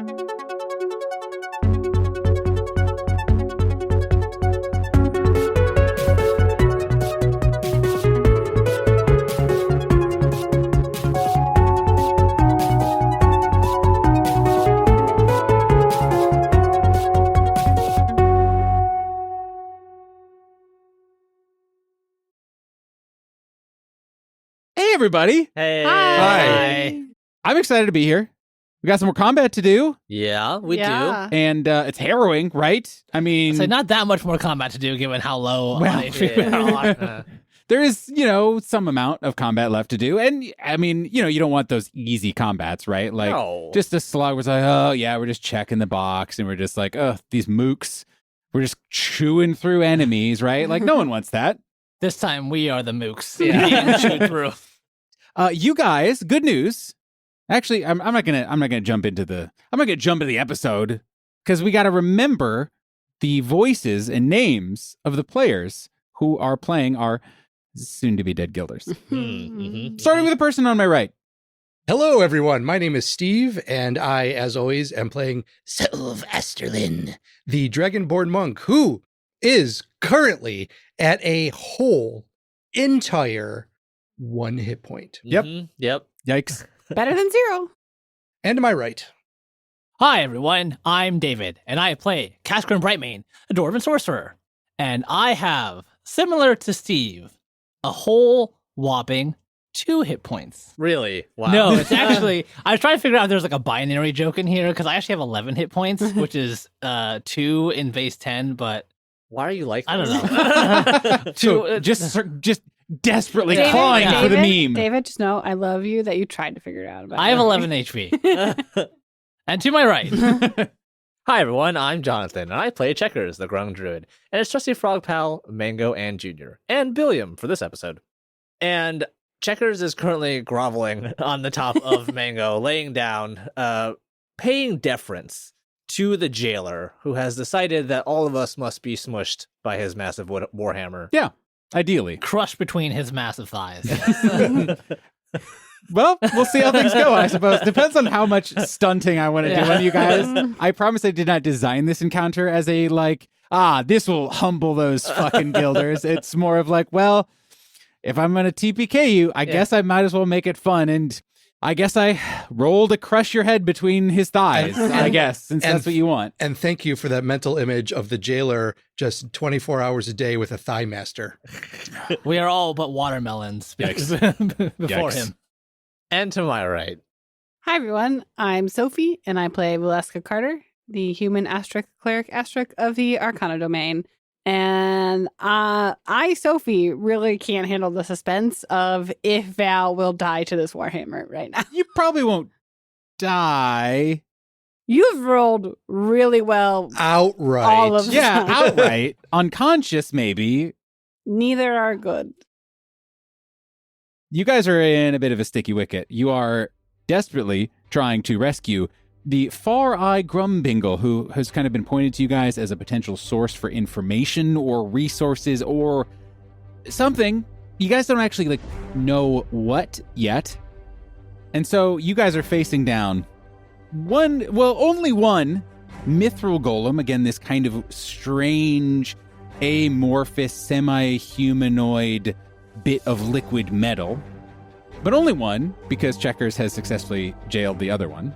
Hey, everybody. Hey. Hi. I'm excited to be here. We got some more combat to do, Yeah, we do. and it's harrowing, right? I mean, So not that much more combat to do, given how low Well, on HP we are. there is, some amount of combat left to do. And I mean, you don't want those easy combats, right? Like, No. just a slug was like, oh, yeah, we're just checking the box. And we're just like, oh, these mooks, we're just chewing through enemies, right? Like, no one wants that. This time we are the mooks. Yeah. Being chewed through. You guys, good news. Actually, I'm not gonna jump into the episode because we got to remember the voices and names of the players who are playing our soon-to-be dead guilders. Starting with the person on my right. Hello, everyone. My name is Steve, and I, as always, am playing Sylv Esterlin, the Dragonborn monk, who is currently at a whole entire 1 hit point. Yep. Yep. Yikes. Better than 0. And to my right, Hi, everyone. I'm David, and I play Cascarin Brightmane, a Dwarven sorcerer. And I have, similar to Steve, a whole whopping 2 hit points. Really? Wow. No, it's actually, I was trying to figure out if there's like a binary joke in here, because I actually have 11 hit points, which is 2 in base 10, but Why are you like I this? don't know. So just desperately clawing for the meme. David, just know I love you that you tried to figure it out. About I have it. 11 HP. And to my right, Hi, everyone. I'm Jonathan, and I play Checkers, the Grung Druid, and his trusty frog pal, Mango and Junior, and Billiam for this episode. And Checkers is currently groveling on the top of Mango, laying down, paying deference to the Jailor, who has decided that all of us must be smushed by his massive warhammer. Yeah, ideally. crushed between his massive thighs. Well, we'll see how things go, I suppose. Depends on how much stunting I want to do on you guys. I promise I did not design this encounter as a, this will humble those fucking guilders. It's more of like, well, if I'm going to TPK you, I guess I might as well make it fun. And I guess I roll to crush your head between his thighs, I guess, since that's what you want. and thank you for that mental image of the jailer just 24 hours a day with a thigh master. We are all but watermelons before Yikes. him. And to my right, Hi, everyone. I'm Sophie, and I play Valeska Carter, the human asterisk cleric asterisk of the Arcana domain. And Sophie, really can't handle the suspense of if Val will die to this Warhammer right now. You probably won't die. You've rolled really well. Outright. All of Yeah, them. outright. Unconscious, maybe. Neither are good. You guys are in a bit of a sticky wicket. You are desperately trying to rescue the FarEye Grumbingle, who has kind of been pointed to you guys as a potential source for information or resources or something. You guys don't actually know what yet. And so you guys are facing down only one mithril golem. Again, this kind of strange, amorphous, semi-humanoid bit of liquid metal. But only one, because Checkers has successfully jailed the other one.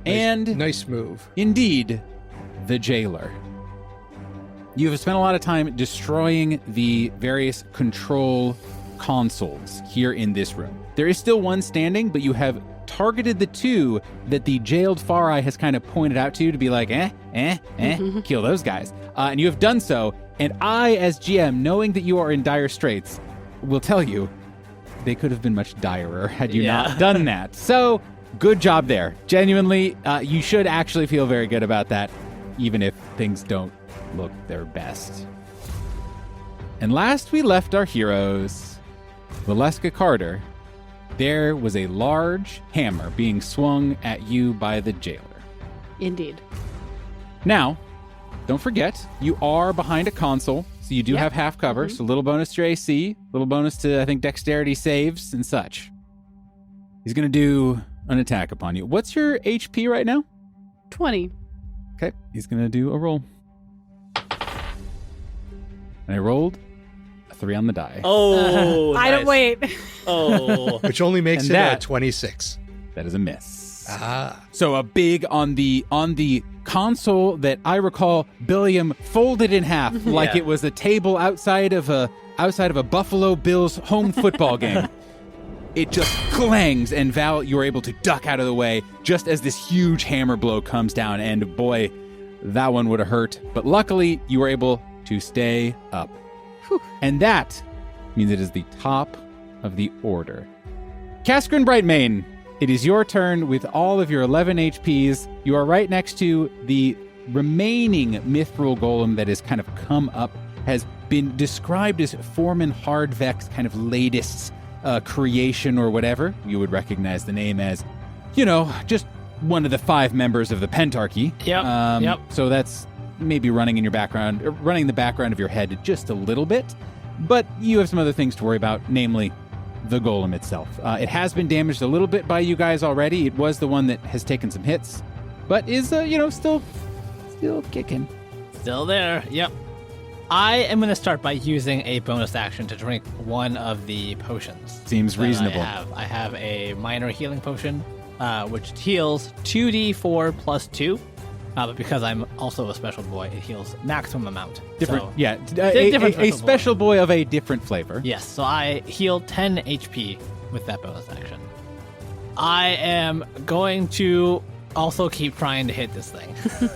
Nice move. Indeed, the Jailor. You have spent a lot of time destroying the various control consoles here in this room. There is still one standing, but you have targeted the 2 that the jailed FarEye has kind of pointed out to you to be like, kill those guys. And you have done so, and I, as GM, knowing that you are in dire straits, will tell you they could have been much direr had you not done that. So, good job there. Genuinely, you should actually feel very good about that, even if things don't look their best. And last we left our heroes, Valeska Carter, there was a large hammer being swung at you by the Jailor. Indeed. Now, don't forget, you are behind a console, so you do have half cover, so a little bonus to your AC, a little bonus to, I think, dexterity saves and such. He's going to do an attack upon you. What's your HP right now? 20. Okay, he's going to do a roll. And I rolled a 3 on the die. Oh, I don't nice. wait. Oh, Which only makes And it that- a 26. That is a miss. Ah. So a big on the console that I recall Billiam folded in half like Yeah. it was a table outside of a Buffalo Bills home football game. It just clangs, and Val, you're able to duck out of the way just as this huge hammer blow comes down, and boy, that one would have hurt. But luckily, you were able to stay up. Whew. And that means it is the top of the order. Cascarin Brightmane, it is your turn with all of your 11 HPs. You are right next to the remaining Mithril Golem that has kind of come up, has been described as Foreman Hardveck's kind of latest creation or whatever. You would recognize the name as, just one of the 5 members of the Pentarchy. Yep. So that's maybe running in the background of your head just a little bit. But you have some other things to worry about, namely the golem itself. It has been damaged a little bit by you guys already. It was the one that has taken some hits, but is, still kicking. Still there. Yep. I am going to start by using a bonus action to drink one of the potions. Seems that reasonable. I have a minor healing potion, which heals 2d4 plus 2. But because I'm also a special boy, it heals maximum amount. Different, So, yeah. different A special special boy of a different flavor. yes, so I heal 10 HP with that bonus action. I am going to also keep trying to hit this thing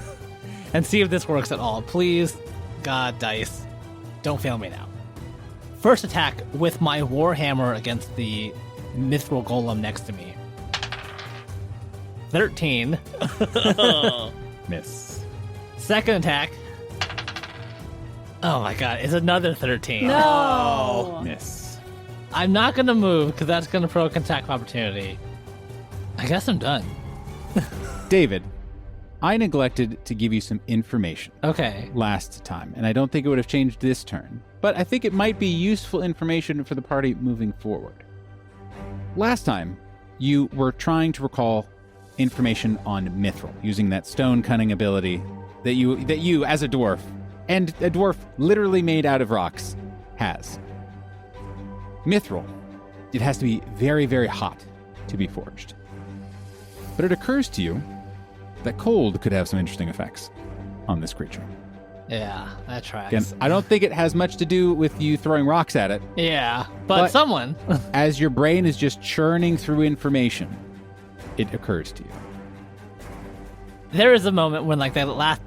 and see if this works at all. Please, God, dice, don't fail me now. First attack with my Warhammer against the Mithril Golem next to me. 13. Miss. Second attack. Oh my god, it's another 13. No. Miss. I'm not going to move because that's going to provoke an attack of opportunity. I guess I'm done. David, I neglected to give you some information Okay. last time, and I don't think it would have changed this turn, but I think it might be useful information for the party moving forward. Last time, you were trying to recall information on Mithril, using that stone cunning ability that you as a dwarf, and a dwarf literally made out of rocks, has. Mithril, it has to be very, very hot to be forged. But it occurs to you that cold could have some interesting effects on this creature. Yeah, that tracks. Again, I don't think it has much to do with you throwing rocks at it. Yeah, but someone. As your brain is just churning through information, it occurs to you. There is a moment when like that last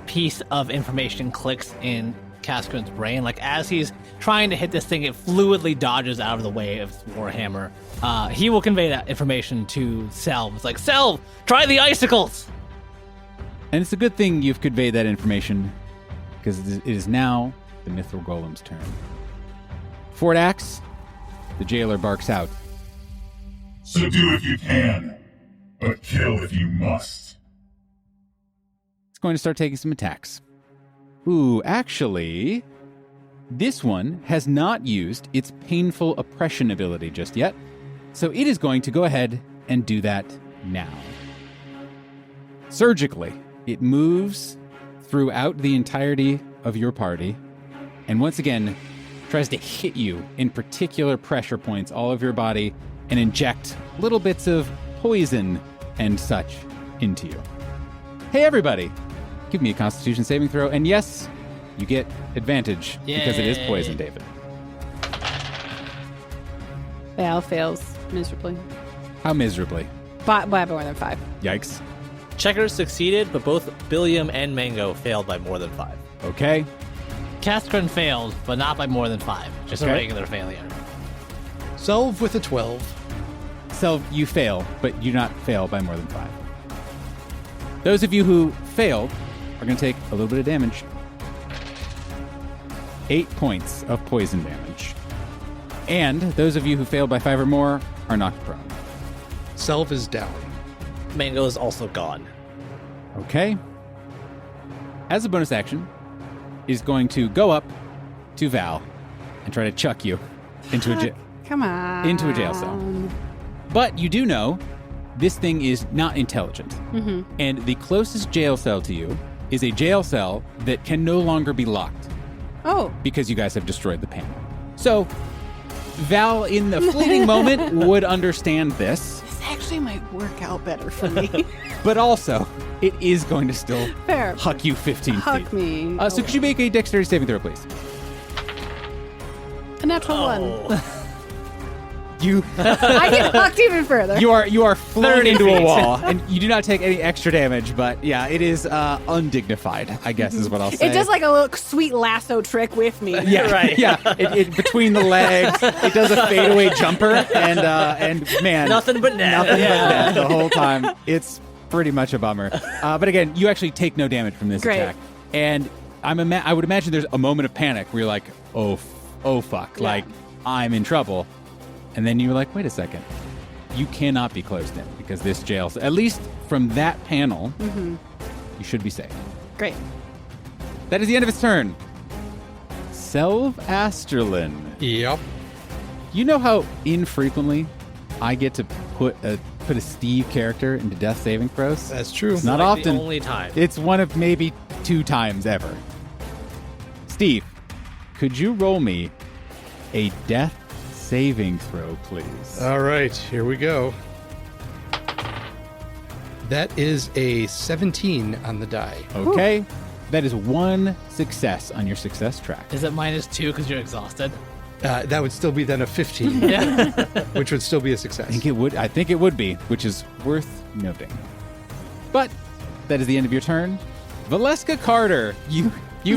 piece of information clicks in Cascarin's brain. Like as he's trying to hit this thing, it fluidly dodges out of the way of Warhammer. He will convey that information to Selv. It's like, Selv, try the icicles! And it's a good thing you've conveyed that information, because it is now the Mithril Golem's turn. Fort Axe, the Jailor barks out. Subdue if you can, but kill if you must. It's going to start taking some attacks. Ooh, actually, this one has not used its painful oppression ability just yet, so it is going to go ahead and do that now. Surgically, it moves throughout the entirety of your party, and once again, tries to hit you in particular pressure points all over your body and inject little bits of poison and such into you. Hey, everybody! Give me a Constitution saving throw, and yes, you get advantage because it is poison, Yay. David. Val fails miserably. How miserably? By more than 5. Yikes. Checkers succeeded, but both Billiam and Mango failed by more than 5. Okay. Cascarin failed, but not by more than 5. Just a Okay. regular failure. Selv with a 12. So you fail, but you do not fail by more than 5. Those of you who failed are going to take a little bit of damage. 8 points of poison damage. And those of you who failed by 5 or more are knocked prone. Selv is down. Mango is also gone. Okay. As a bonus action, is going to go up to Val and try to chuck you into a Come on. into a jail cell. But you do know this thing is not intelligent. Mm-hmm. And the closest jail cell to you is a jail cell that can no longer be locked Oh, because you guys have destroyed the panel. So Val, in the fleeting moment, would understand this, this actually might work out better for me. but also it is going to still Fair. huck you 15 Huck feet. me. So could you make a dexterity saving throw, please? A natural Oh. one. You I get hucked even further. you are flown 30 into a feet. wall, and you do not take any extra damage. But yeah, it is undignified, I guess is what I'll say. It does like a little sweet lasso trick with me. yeah, Right. Yeah, it between the legs, it does a fadeaway jumper, and man, Nothing but net. nothing but net the whole time. It's pretty much a bummer. But again, you actually take no damage from this Great. attack, and I would imagine there's a moment of panic where you're like, oh fuck, Yeah. like I'm in trouble. And then you're like, wait a second. You cannot be closed in because this jail, at least from that panel, you should be safe. Great. That is the end of its turn. Selv Asterlin. Yep. You know how infrequently I get to put a Steve character into death saving throws? That's true. Not Like often. The only time. It's one of maybe 2 times ever. Steve, could you roll me a death saving throw, please? All right, here we go. That is a 17 on the die. Okay. That is 1 success on your success track. Is it -2 because you're exhausted? That would still be then a 15, Yeah. which would still be a success. I think it would be, which is worth noting. But that is the end of your turn. Valeska Carter, you've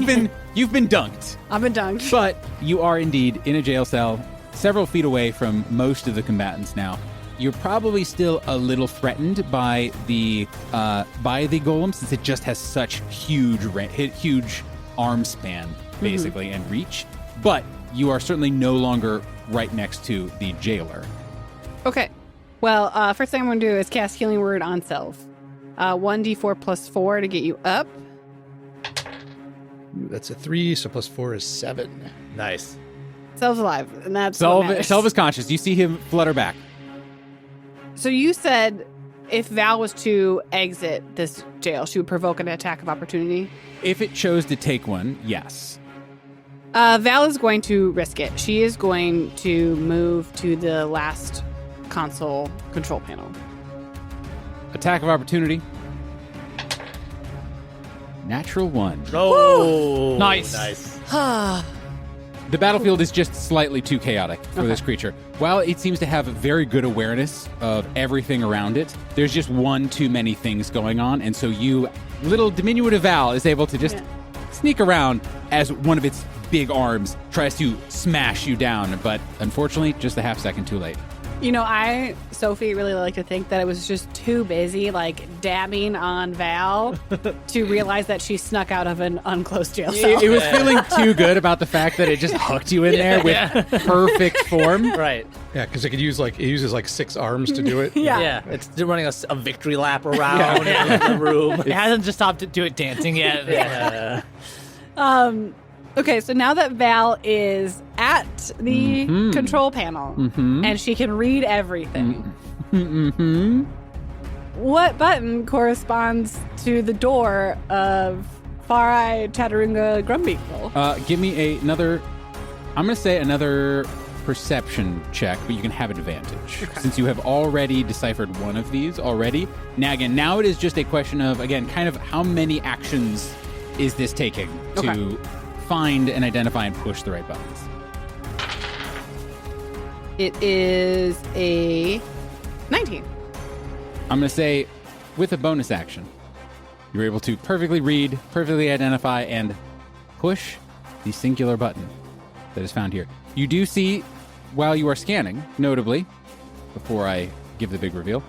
been dunked. I've been dunked. But you are indeed in a jail cell, several feet away from most of the combatants now. You're probably still a little threatened by the golem, since it just has such huge arm span, basically, and reach. But you are certainly no longer right next to the jailer. Okay. Well, first thing I'm going to do is cast Healing Word on Self. 1d4 plus 4 to get you up. Ooh, that's a 3, so plus 4 is 7. Nice. Self's alive, and that's what matters. Selv is conscious. You see him flutter back. So you said if Val was to exit this jail, she would provoke an attack of opportunity. If it chose to take one, yes. Val is going to risk it. She is going to move to the last console control panel. Attack of opportunity. Natural 1. Oh, Nice. Nice. The battlefield is just slightly too chaotic for this creature. While it seems to have very good awareness of everything around it, there's just one too many things going on, and so little diminutive Val is able to just sneak around as one of its big arms tries to smash you down, but unfortunately, just a half second too late. You know, Sophie, really like to think that it was just too busy, like, dabbing on Val to realize that she snuck out of an unclosed jail cell. It was feeling too good about the fact that it just hooked you in there with perfect form. Right. Yeah, because it uses like 6 arms to do it. Yeah. Yeah. It's running a victory lap around the room. It hasn't just stopped to do it dancing yet. Yeah. Okay, so now that Val is at the control panel and she can read everything, what button corresponds to the door of FarEye Tatarunga Grumbeetle? Give me another perception check, but you can have advantage since you have already deciphered one of these already. Now it is just a question of, again, kind of how many actions is this taking to find and identify and push the right buttons. It is a 19. I'm going to say with a bonus action, you're able to perfectly read, perfectly identify, and push the singular button that is found here. You do see, while you are scanning, notably, before I give the big reveal,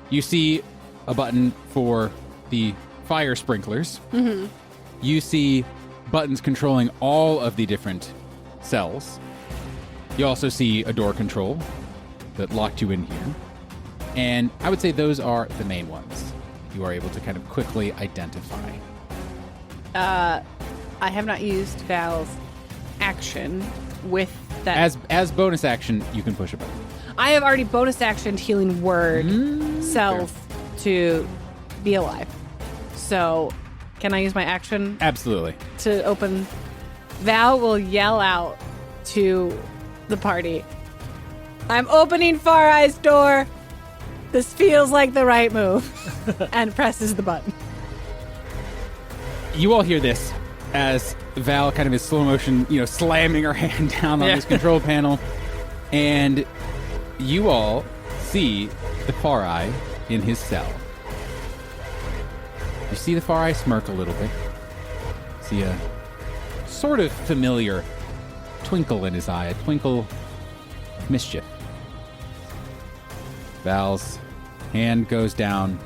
you see a button for the fire sprinklers. You see buttons controlling all of the different cells. You also see a door control that locked you in here. And I would say those are the main ones you are able to kind of quickly identify. I have not used Val's action with that. As bonus action, you can push a button. I have already bonus action healing word self to be alive. So, can I use my action Absolutely. to open? Val will yell out to the party, I'm opening FarEye's door. This feels like the right move. And presses the button. You all hear this as Val kind of in slow motion, slamming her hand down on this control panel. And you all see the FarEye in his cell. You see the FarEye smirk a little bit. See a sort of familiar twinkle in his eye, a twinkle of mischief. Val's hand goes down,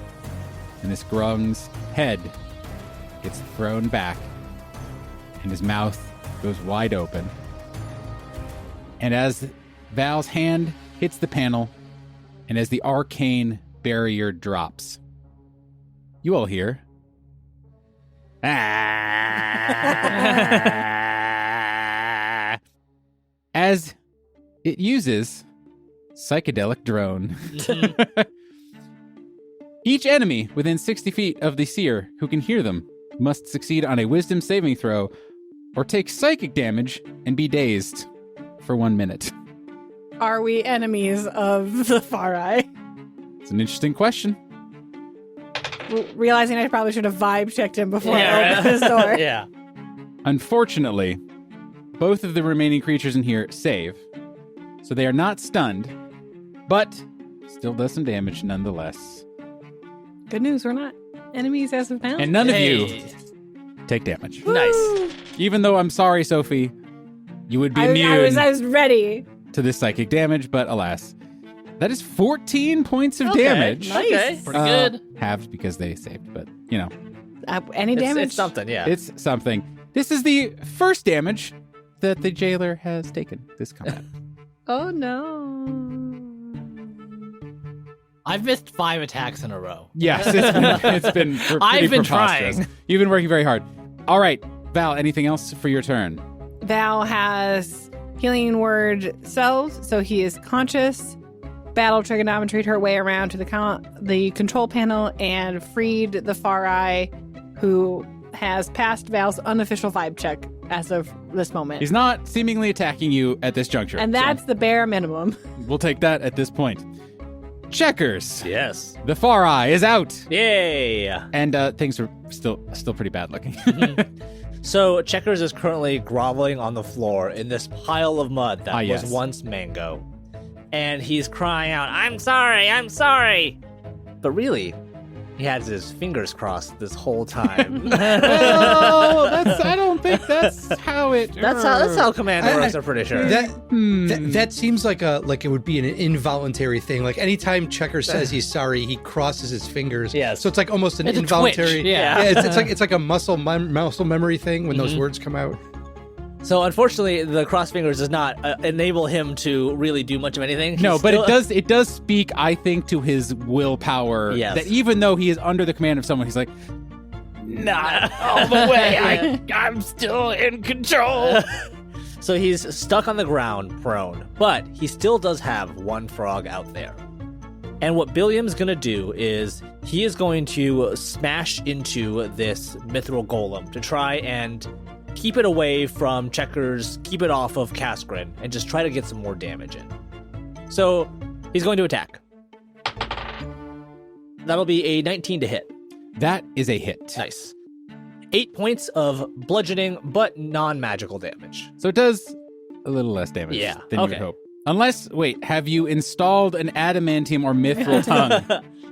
and this Grung's head gets thrown back, and his mouth goes wide open. And as Val's hand hits the panel, and as the arcane barrier drops, you all hear... as it uses psychedelic drone. Each enemy within 60 feet of the seer who can hear them must succeed on a wisdom saving throw or take psychic damage and be dazed for 1 minute. Are we enemies of the FarEye? It's an interesting question. Realizing I probably should have vibe checked him before I opened his door. Yeah. Unfortunately, both of the remaining creatures in here save, so they are not stunned, but still does some damage nonetheless. Good news, we're not enemies as of now. And none of you take damage. Nice. Even though I'm sorry, Sophie, you would be immune I was ready. to this psychic damage, but alas. That is 14 points of damage. Nice. Okay. Pretty good. Halved because they saved, but, Any damage? It's something, yeah. it's something. This is the first damage that the Jailor has taken this combat. Oh, no. I've missed 5 attacks in a row. Yes, it's been pretty I've been preposterous. trying. You've been working very hard. All right, Val, anything else for your turn? Val has healing word self, so he is conscious. Battle trigonometried her way around to the control panel and freed the FarEye, who has passed Val's unofficial vibe check as of this moment. He's not seemingly attacking you at this juncture. And that's the bare minimum. We'll take that at this point. Checkers. Yes. The FarEye is out. Yay. And things are still pretty bad looking. So Checkers is currently groveling on the floor in this pile of mud that yes. was once Mango. And he's crying out, I'm sorry. But really, he has his fingers crossed this whole time. I don't think that's how it. That's how Commander works, I'm pretty sure. That seems like it would be an involuntary thing. Like anytime Checker says he's sorry, he crosses his fingers. Yes. So it's like almost an It's a involuntary. twitch, yeah. It's like a muscle memory thing when those words come out. So unfortunately, the cross fingers does not enable him to really do much of anything. No, He's but still- it does speak, I think, to his willpower. Yes. That even though he is under the command of someone, he's like, not all the way. I'm still in control. So he's stuck on the ground, prone, but he still does have one frog out there. And what Billiam's going to do is he is going to smash into this mithril golem to try and keep it away from Checkers, keep it off of Kaskrin, and just try to get some more damage in. So he's going to attack. That'll be a 19 to hit. That is a hit. Nice. 8 points of bludgeoning, but non-magical damage. So it does a little less damage Yeah, than you would okay. hope. Unless, wait, have you installed an adamantium or mithril tongue?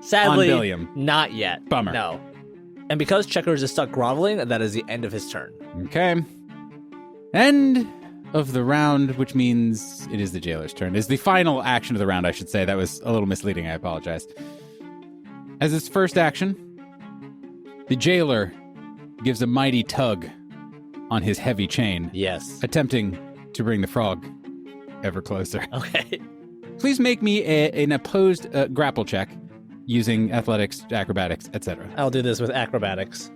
Sadly, On Billiam. not yet. Bummer. No. And because Checkers is stuck groveling, that is the end of his turn. Okay. End of the round, which means it is the Jailor's turn. Is the final action of the round, I should say. That was a little misleading. I apologize. As its first action, the Jailor gives a mighty tug on his heavy chain, Yes. attempting to bring the frog ever closer. Okay. Please make me an opposed grapple check using athletics, acrobatics, etc. I'll do this with acrobatics.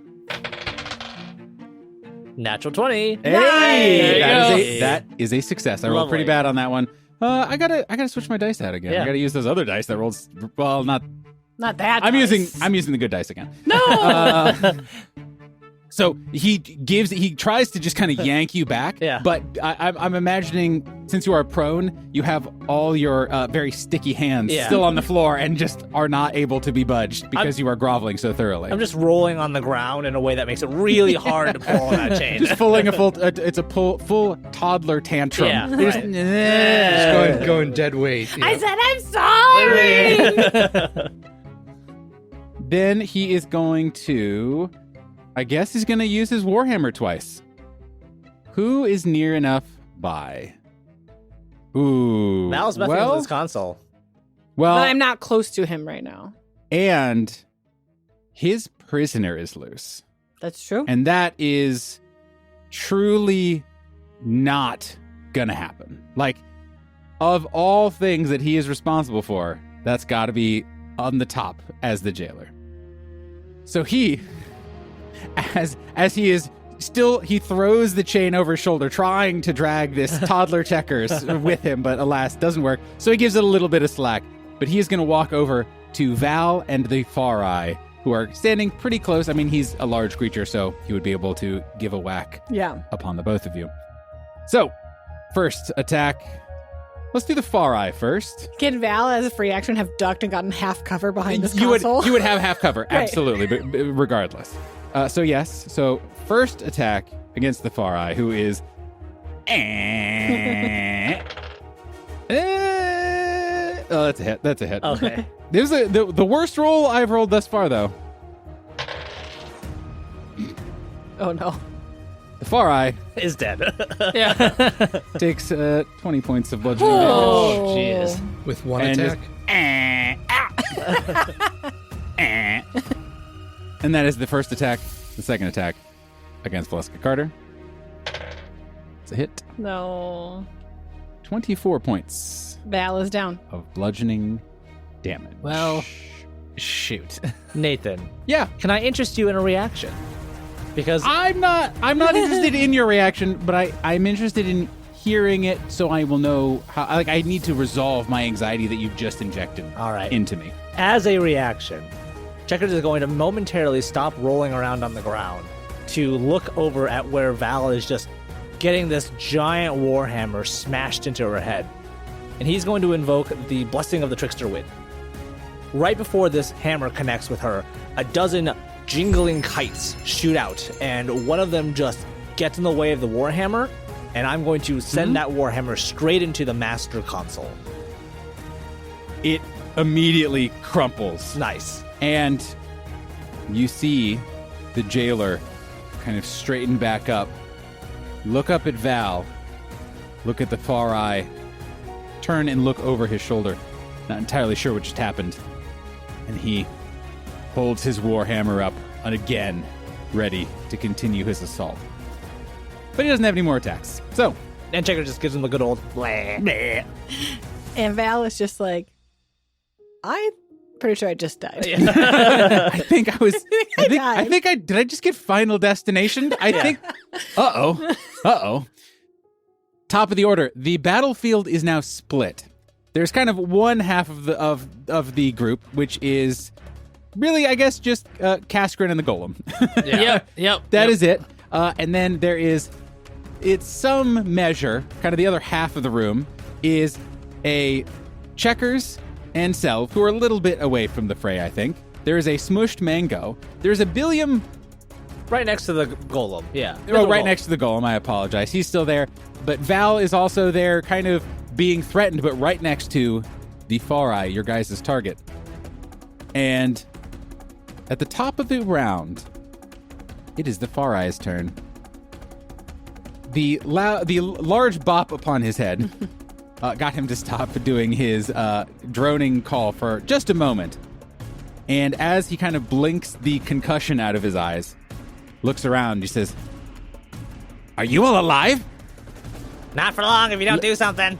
Natural 20. Hey! There you That go. is that is a success. I rolled pretty Lovely. bad on that one. I gotta switch my dice out again. Yeah. I gotta use those other dice that rolls. Well, not. that. I'm dice. using the good dice again. No. So he tries to just kind of yank you back. Yeah. But I'm imagining, since you are prone, you have all your very sticky hands Yeah. still on the floor and just are not able to be budged because you are groveling so thoroughly. I'm just rolling on the ground in a way that makes it really hard to pull on that chain. just pulling a full. It's a full toddler tantrum. Yeah, You're right. Just going dead weight. I said I'm sorry. Then he is going to. I guess he's going to use his Warhammer twice. Who is near enough by? Ooh. Mal's messing with his console. Well, But I'm not close to him right now. and his prisoner is loose. That's true. And that is truly not going to happen. Like, of all things that he is responsible for, that's got to be on the top as the jailer. So he... As he is still, he throws the chain over his shoulder, trying to drag this toddler checkers with him, but alas, doesn't work. So he gives it a little bit of slack. But he is going to walk over to Val and the FarEye, who are standing pretty close. I mean, he's a large creature, so he would be able to give a whack Yeah. upon the both of you. So, first attack. Let's do the FarEye first. Can Val, as a free action, have ducked and gotten half cover behind this you console? would have half cover, Right. absolutely, but regardless. So yes, so first attack against the FarEye, who is oh, that's a hit. That's a hit. Okay. This is the worst roll I've rolled thus far, though. Oh, no. The FarEye Is dead. Yeah. takes 20 points of bludgeoning Oh, jeez. With one And attack. and that is the first attack. The second attack against Valeska Carter. It's a hit. No. 24 points Val is down. of bludgeoning damage. Well, shoot. Nathan, Yeah, can I interest you in a reaction? Because I'm not interested in your reaction, but I'm interested in hearing it so I will know how. Like, I need to resolve my anxiety that you've just injected all right, into me. as a reaction, Checkers is going to momentarily stop rolling around on the ground to look over at where Val is just getting this giant warhammer smashed into her head. And he's going to invoke the Blessing of the Trickster Wind. Right before this hammer connects with her, a dozen jingling kites shoot out, and one of them just gets in the way of the warhammer, and I'm going to send that warhammer straight into the master console. It immediately crumples. Nice. And you see the jailer kind of straighten back up, look up at Val, look at the FarEye, turn and look over his shoulder, not entirely sure what just happened. And he holds his warhammer up and again, ready to continue his assault. But he doesn't have any more attacks. So, And Checker just gives him the good old blah, blah. And Val is just like, I'm pretty sure I just died. I think I was. I died. think I did. I just get Final Destination. I think. Uh oh. Top of the order. The battlefield is now split. There's kind of one half of the group, which is really, I guess, just Kaskrin and the Golem. Yep. That is it. And then there is, it's some measure, kind of the other half of the room, is a Checkers and Self, who are a little bit away from the fray, I think. There is a smushed Mango. There's a Billiam, Right next to the golem. Yeah. oh, right next to the Golem, I apologize. He's still there. But Val is also there, kind of being threatened, but right next to the FarEye, your guys' target. And at the top of the round, it is the FarEye's turn. The large bop upon his head got him to stop doing his droning call for just a moment. And as he kind of blinks the concussion out of his eyes, looks around, he says, "Are you all alive?" Not for long if you don't do something.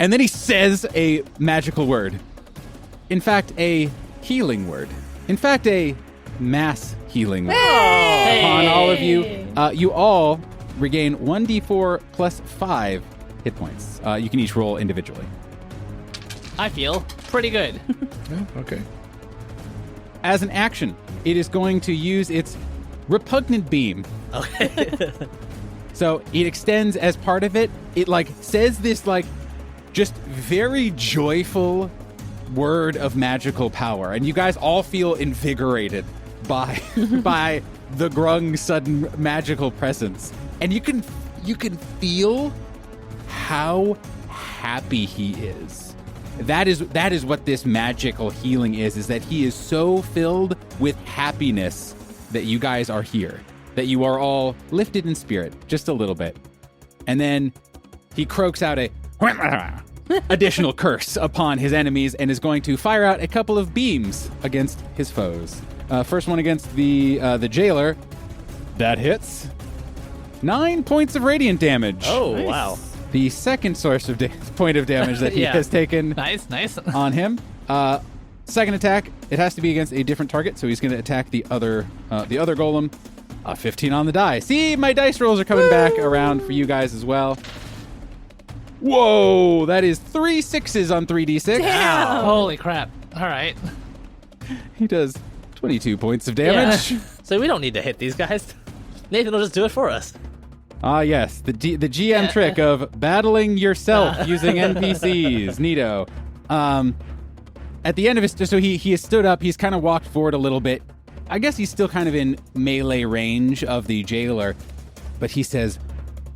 And then he says a magical word. In fact, a healing word. In fact, a mass healing word. Upon all of you. You all regain 1d4 plus 5 hit points. You can each roll individually. I feel pretty good. Oh, okay. As an action, it is going to use its repugnant beam. Okay. So it extends as part of it. It like says this like just very joyful word of magical power, and you guys all feel invigorated by by the Grung's sudden magical presence, and you can feel how happy he is. That is what this magical healing is that he is so filled with happiness that you guys are here, that you are all lifted in spirit just a little bit. And then he croaks out a additional curse upon his enemies and is going to fire out a couple of beams against his foes. First one against the Jailor. That hits. 9 points of radiant damage. Oh, Nice. wow. The second source of point of damage that he Yeah. has taken Nice. on him. Second attack, it has to be against a different target, so he's going to attack the other golem. 15 on the die. See, my dice rolls are coming back around for you guys as well. Whoa, that is 3 6s on 3d6. Damn. Holy crap. All right. He does 22 points of damage. So we don't need to hit these guys. Nathan will just do it for us. Ah, yes, the GM trick of battling yourself using NPCs. Neato. At the end of his, so he has stood up. He's kind of walked forward a little bit. I guess he's still kind of in melee range of the Jailor, but he says,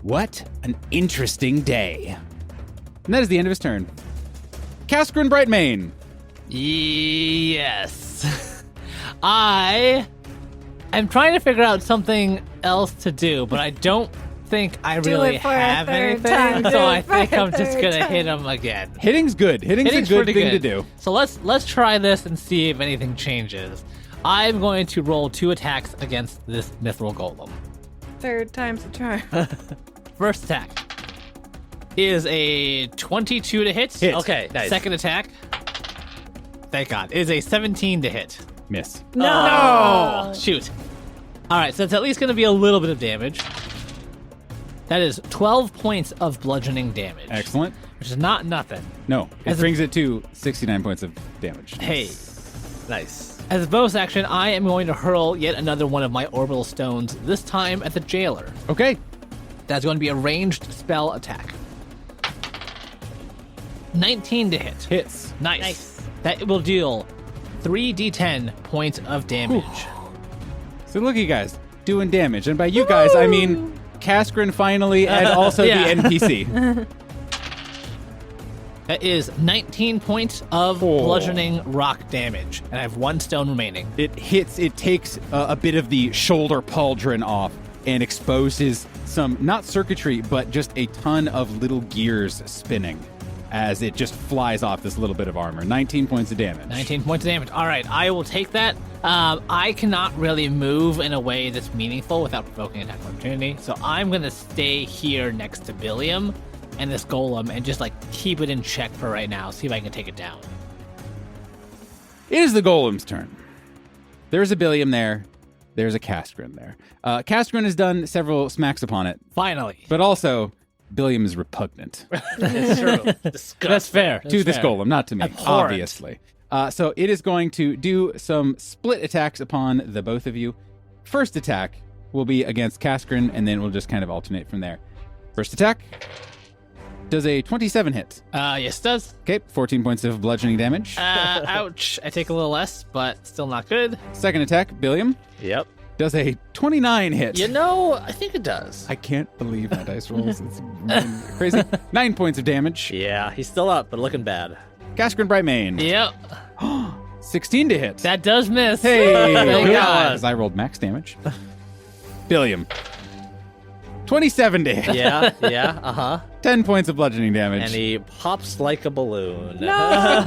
"What an interesting day." And that is the end of his turn. Cascarin Brightmane. Yes. I am trying to figure out something else to do, but I don't think I Do really it for a have third anything. time. Do So it I for think a I'm just third gonna time. hit him again. Hitting's good. Hitting's a good pretty thing to do. So let's try this and see if anything changes. I'm going to roll 2 attacks against this mithril golem. Third time's a charm. First attack is a 22 to hit. Hit. Okay, nice. Second attack, thank God, is a 17 to hit. Miss. No. Oh, shoot. All right, so it's at least going to be a little bit of damage. That is 12 points of bludgeoning damage. Excellent. Which is not nothing. No, it As a- brings it to 69 points of damage. Hey, Nice. as a bonus action, I am going to hurl yet another one of my orbital stones, this time at the Jailor. Okay. That's going to be a ranged spell attack. 19 to hit. Hits. Nice. That will deal 3d10 points of damage. So look at you guys doing damage. And by you guys, I mean Cascarin finally and also Yeah. the NPC. That is 19 points of bludgeoning rock damage. And I have 1 stone remaining. It hits, it takes a bit of the shoulder pauldron off and exposes some, not circuitry, but just a ton of little gears spinning as it just flies off this little bit of armor. 19 points of damage. 19 points of damage. All right, I will take that. I cannot really move in a way that's meaningful without provoking attack of opportunity. So I'm going to stay here next to Billiam and this golem and just like keep it in check for right now. See if I can take it down. It is the Golem's turn. There's a Billiam there. There's a Cascarin there. Cascarin has done several smacks upon it, Finally. but also Billiam is repugnant It's true. That's fair. to this golem, not to me, Abhorrent. obviously. So it is going to do some split attacks upon the both of you. First attack will be against Cascarin, and then we'll just kind of alternate from there. First attack does a 27 hit. Yes, it does. Okay, 14 points of bludgeoning damage. Ouch. I take a little less, but still not good. Second attack, Billiam, Yep. does a 29 hit. You know, I think it does. I can't believe my dice rolls. It's crazy. 9 points of damage. Yeah, he's still up, but looking bad. Cascarin Brightmane, Yep. 16 to hit. That does miss. Hey, Thank good. God. Because I rolled max damage. Billiam, 27 to hit. Yeah, yeah, uh-huh. 10 points of bludgeoning damage. And he pops like a balloon. I'm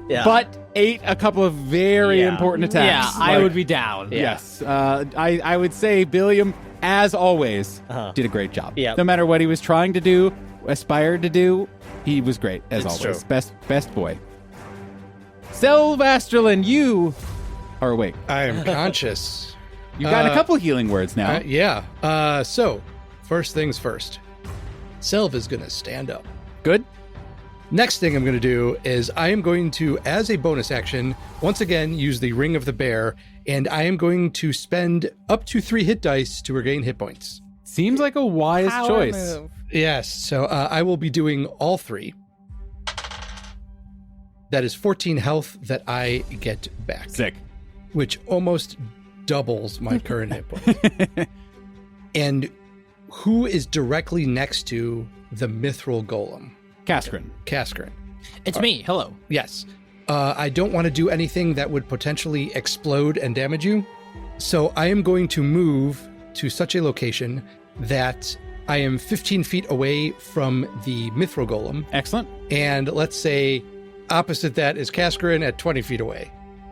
yeah. but ate a couple of very Yeah. important Yeah, attacks. I Like, would be down. Yeah. Yes. I would say Billiam, as always, Uh-huh. did a great job. Yep. No matter what he was trying to do, aspired to do, he was great, as It's always. true. Best boy. Selvasterlin, you are awake. I am conscious. You've gotten a couple healing words now. Yeah. So, first things first. Sylve is going to stand up. Good. Next thing I'm going to do is I am going to, as a bonus action, once again use the Ring of the Bear, and I am going to spend up to 3 hit dice to regain hit points. Seems like a wise Power choice. move. Yes, so I will be doing all 3. That is 14 health that I get back, Sick. which almost doubles my current hit points. And who is directly next to the Mithril Golem? Kaskrin. It's me. Hello. Yes. I don't want to do anything that would potentially explode and damage you. So I am going to move to such a location that I am 15 feet away from the Mithril Golem. Excellent. And let's say opposite that is Kaskrin at 20 feet away.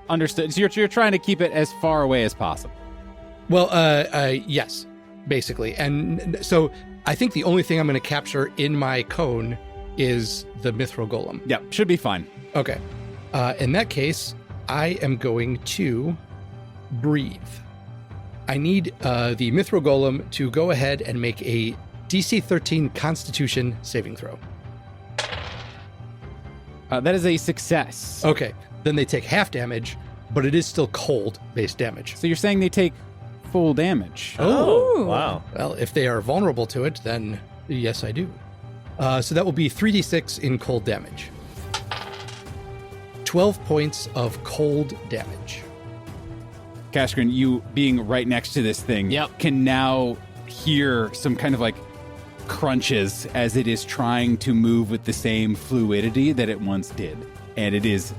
Understood. So you're trying to keep it as far away as possible. Well, yes, basically. And so I think the only thing I'm going to capture in my cone is the Mithril Golem. Yep. Should be fine. Okay. In that case, I am going to breathe. I need the Mithril Golem to go ahead and make a DC 13 Constitution saving throw. That is a success. Okay. Then they take half damage, but it is still cold-based damage. So you're saying they take full damage. Oh, wow. Well, if they are vulnerable to it, then yes, I do. So that will be 3d6 in cold damage. 12 points of cold damage. Kaskrin, you being right next to this thing can now hear some kind of like crunches as it is trying to move with the same fluidity that it once did. And it is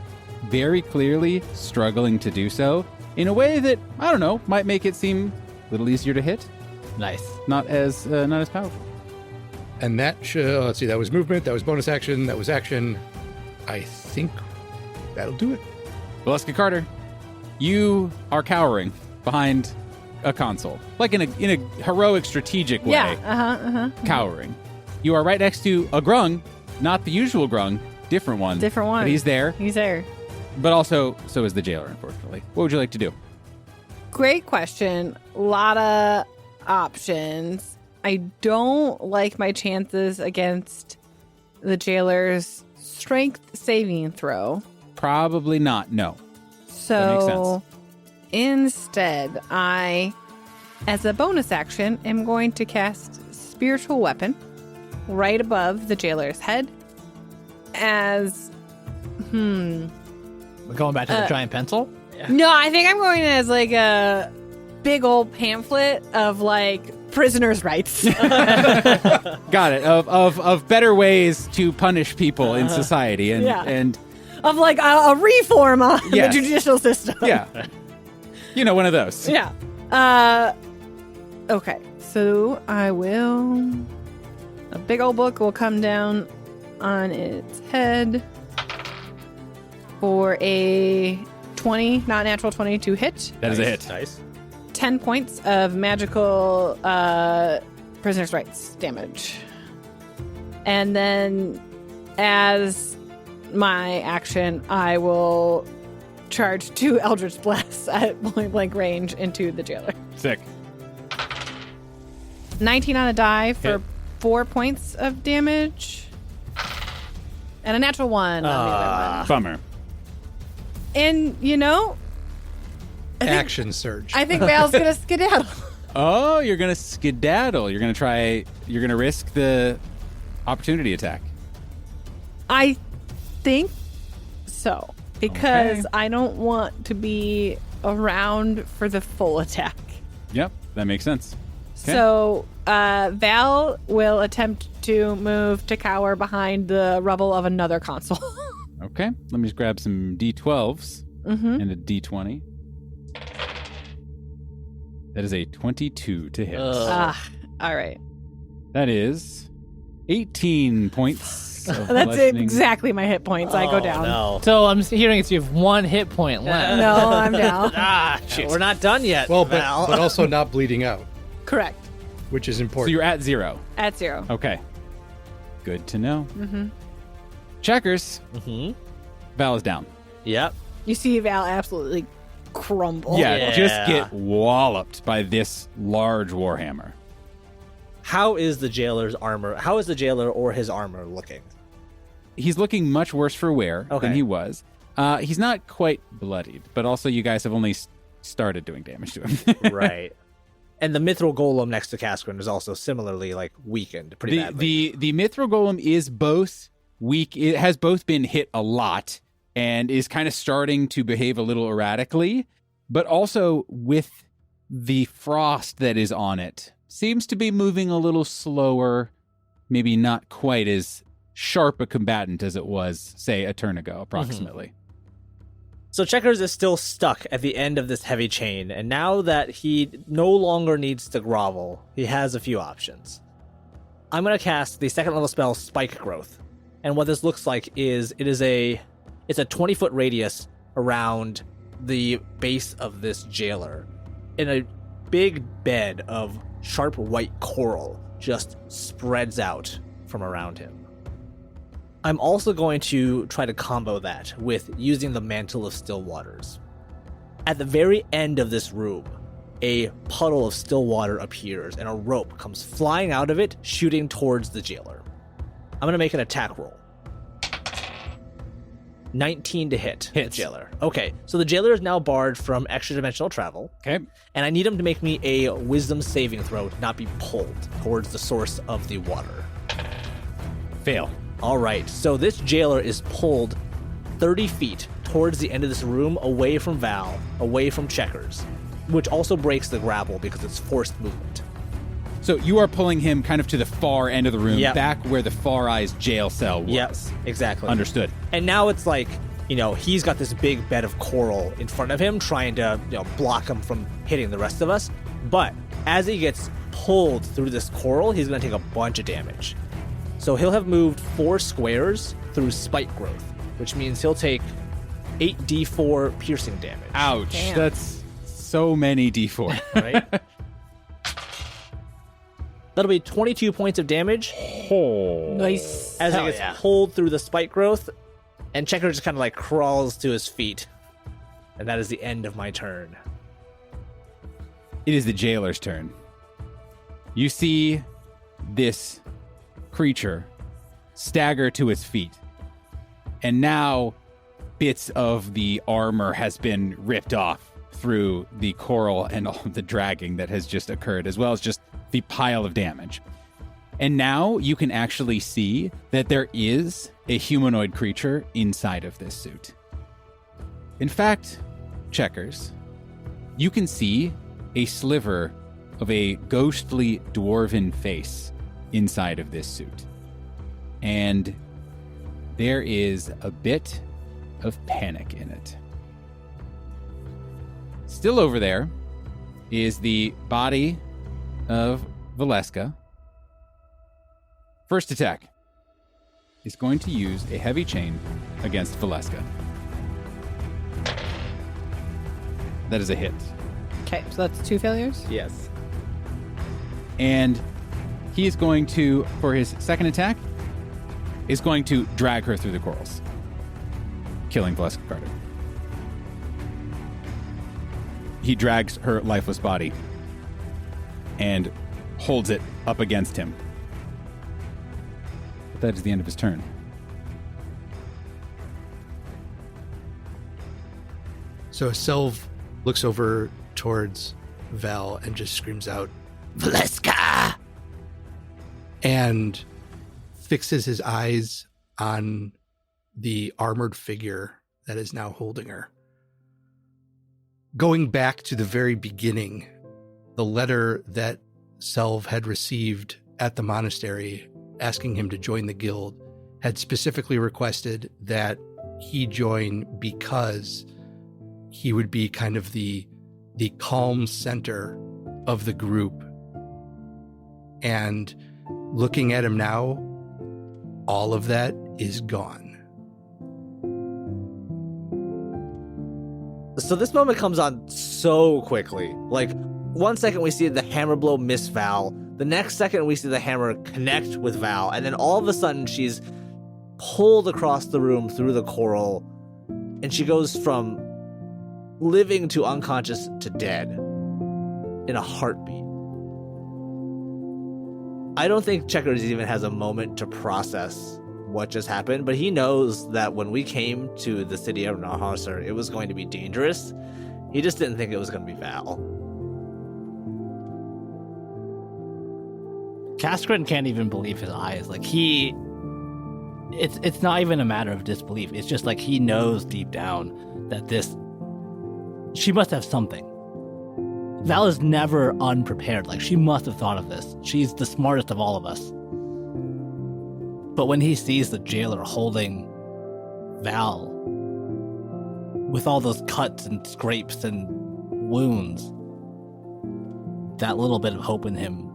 very clearly struggling to do so in a way that, I don't know, might make it seem a little easier to hit. Nice. Not as powerful. And that should, let's see, that was movement, that was bonus action, that was action. I think that'll do it. Valeska Carter, you are cowering behind a console, like in a heroic, strategic way. Yeah. Cowering. You are right next to a grung, not the usual grung, different one. Different one. But he's there. He's there. But also, so is the jailer, unfortunately. What would you like to do? Great question. A lot of options. I don't like my chances against the jailer's strength saving throw. Probably not. No. So makes sense. Instead, I, as a bonus action, am going to cast Spiritual Weapon right above the jailer's head as, We're going back to the giant pencil? No, I think I'm going as like a big old pamphlet of like prisoners' rights. Got it. Of better ways to punish people in society and of like a reform on Yes. the judicial system. yeah. You know, one of those. Yeah. Okay. So I will. A big old book will come down on its head for a 20, not natural 20 to hit. That is a hit. Nice. 10 points of magical prisoner's rights damage. And then as my action, I will charge 2 Eldritch Blasts at point blank range into the jailer. Sick. 19 on a die for Hit. 4 points of damage. And a natural 1 on the other one. Bummer. And, you know, Action surge. I think Val's going to skedaddle. Oh, you're going to skedaddle. You're going to risk the opportunity attack. I think so. Because Okay. I don't want to be around for the full attack. Yep, that makes sense. Okay. So Val will attempt to move to cower behind the rubble of another console. Okay, let me just grab some D12s and a D20. That is a 22 to hit. All right. That is 18 points. of That's bludgeoning. exactly my hit points. I go down. No. So I'm hearing it's you have 1 hit point left. No, I'm down. We're not done yet. well, Val. but also not bleeding out, Correct. which is So important. you're at 0. At 0. Okay. Good to know. Checkers. Mhm. Val is down. Yep. You see Val absolutely crumble. Yeah, just Yeah. get walloped by this large warhammer. How is the jailer's armor? How is the jailer or his armor looking? He's looking much worse for wear Okay. than he was. He's not quite bloodied, but also you guys have only started doing damage to him. Right. And the mithril golem next to Cascarin is also similarly like weakened pretty badly. The mithril golem is both weak. It has both been hit a lot and is kind of starting to behave a little erratically, but also with the frost that is on it, seems to be moving a little slower, maybe not quite as sharp a combatant as it was, say, a turn ago, approximately. So Checkers is still stuck at the end of this heavy chain, and now that he no longer needs to grovel, he has a few options. I'm going to cast the second level spell Spike Growth. And what this looks like is it's a 20-foot radius around the base of this jailer. And a big bed of sharp white coral just spreads out from around him. I'm also going to try to combo that with using the Mantle of Still Waters. At the very end of this room, a puddle of still water appears and a rope comes flying out of it, shooting towards the jailer. I'm going to make an attack roll. 19 to hit the Hits. jailer. Okay, so the jailer is now barred from extra dimensional travel, Okay. and I need him to make me a wisdom saving throw to not be pulled towards the source of the water. Fail. All right, so this jailer is pulled 30 feet towards the end of this room, away from Val, away from Checkers, which also breaks the grapple because it's forced movement. So you are pulling him kind of to the far end of the room, Yep. back where the FarEye's jail cell was. Yes, exactly. Understood. And now it's like, he's got this big bed of coral in front of him, trying to, block him from hitting the rest of us. But as he gets pulled through this coral, he's going to take a bunch of damage. So he'll have moved 4 squares through Spike Growth, which means he'll take 8d4 piercing damage. Ouch. Damn. That's so many D4. Right? That'll be 22 points of damage Nice. as he Hell gets yeah. pulled through the Spike Growth, and Checker just kind of like crawls to his feet. And that is the end of my turn. It is the jailer's turn. You see this creature stagger to his feet. And now bits of the armor has been ripped off through the coral and all of the dragging that has just occurred, as well as just the pile of damage. And now you can actually see that there is a humanoid creature inside of this suit. In fact, Checkers, you can see a sliver of a ghostly dwarven face inside of this suit. And there is a bit of panic in it. Still over there is the body of Valeska. First attack is going to use a heavy chain against Valeska. That is a hit. Okay, so that's 2 failures. Yes. And he is going to, for his second attack, is going to drag her through the corals, killing Valeska Carter. He drags her lifeless body and holds it up against him. But that is the end of his turn. So Selv looks over towards Val and just screams out, Valeska! And fixes his eyes on the armored figure that is now holding her. Going back to the very beginning, the letter that Selv had received at the monastery asking him to join the guild had specifically requested that he join because he would be kind of the calm center of the group. And looking at him now, all of that is gone. So this moment comes on so quickly. Like, 1 second we see the hammer blow miss Val. The next second we see the hammer connect with Val. And then all of a sudden she's pulled across the room through the coral. And she goes from living to unconscious to dead in a heartbeat. I don't think Checkers even has a moment to process what just happened, but he knows that when we came to the city of Nahasar, it was going to be dangerous. He just didn't think it was going to be Val. Kaskrin can't even believe his eyes. Like it's not even a matter of disbelief. It's just like he knows deep down that she must have something. Val is never unprepared. Like, she must have thought of this. She's the smartest of all of us. But when he sees the jailer holding Val with all those cuts and scrapes and wounds, that little bit of hope in him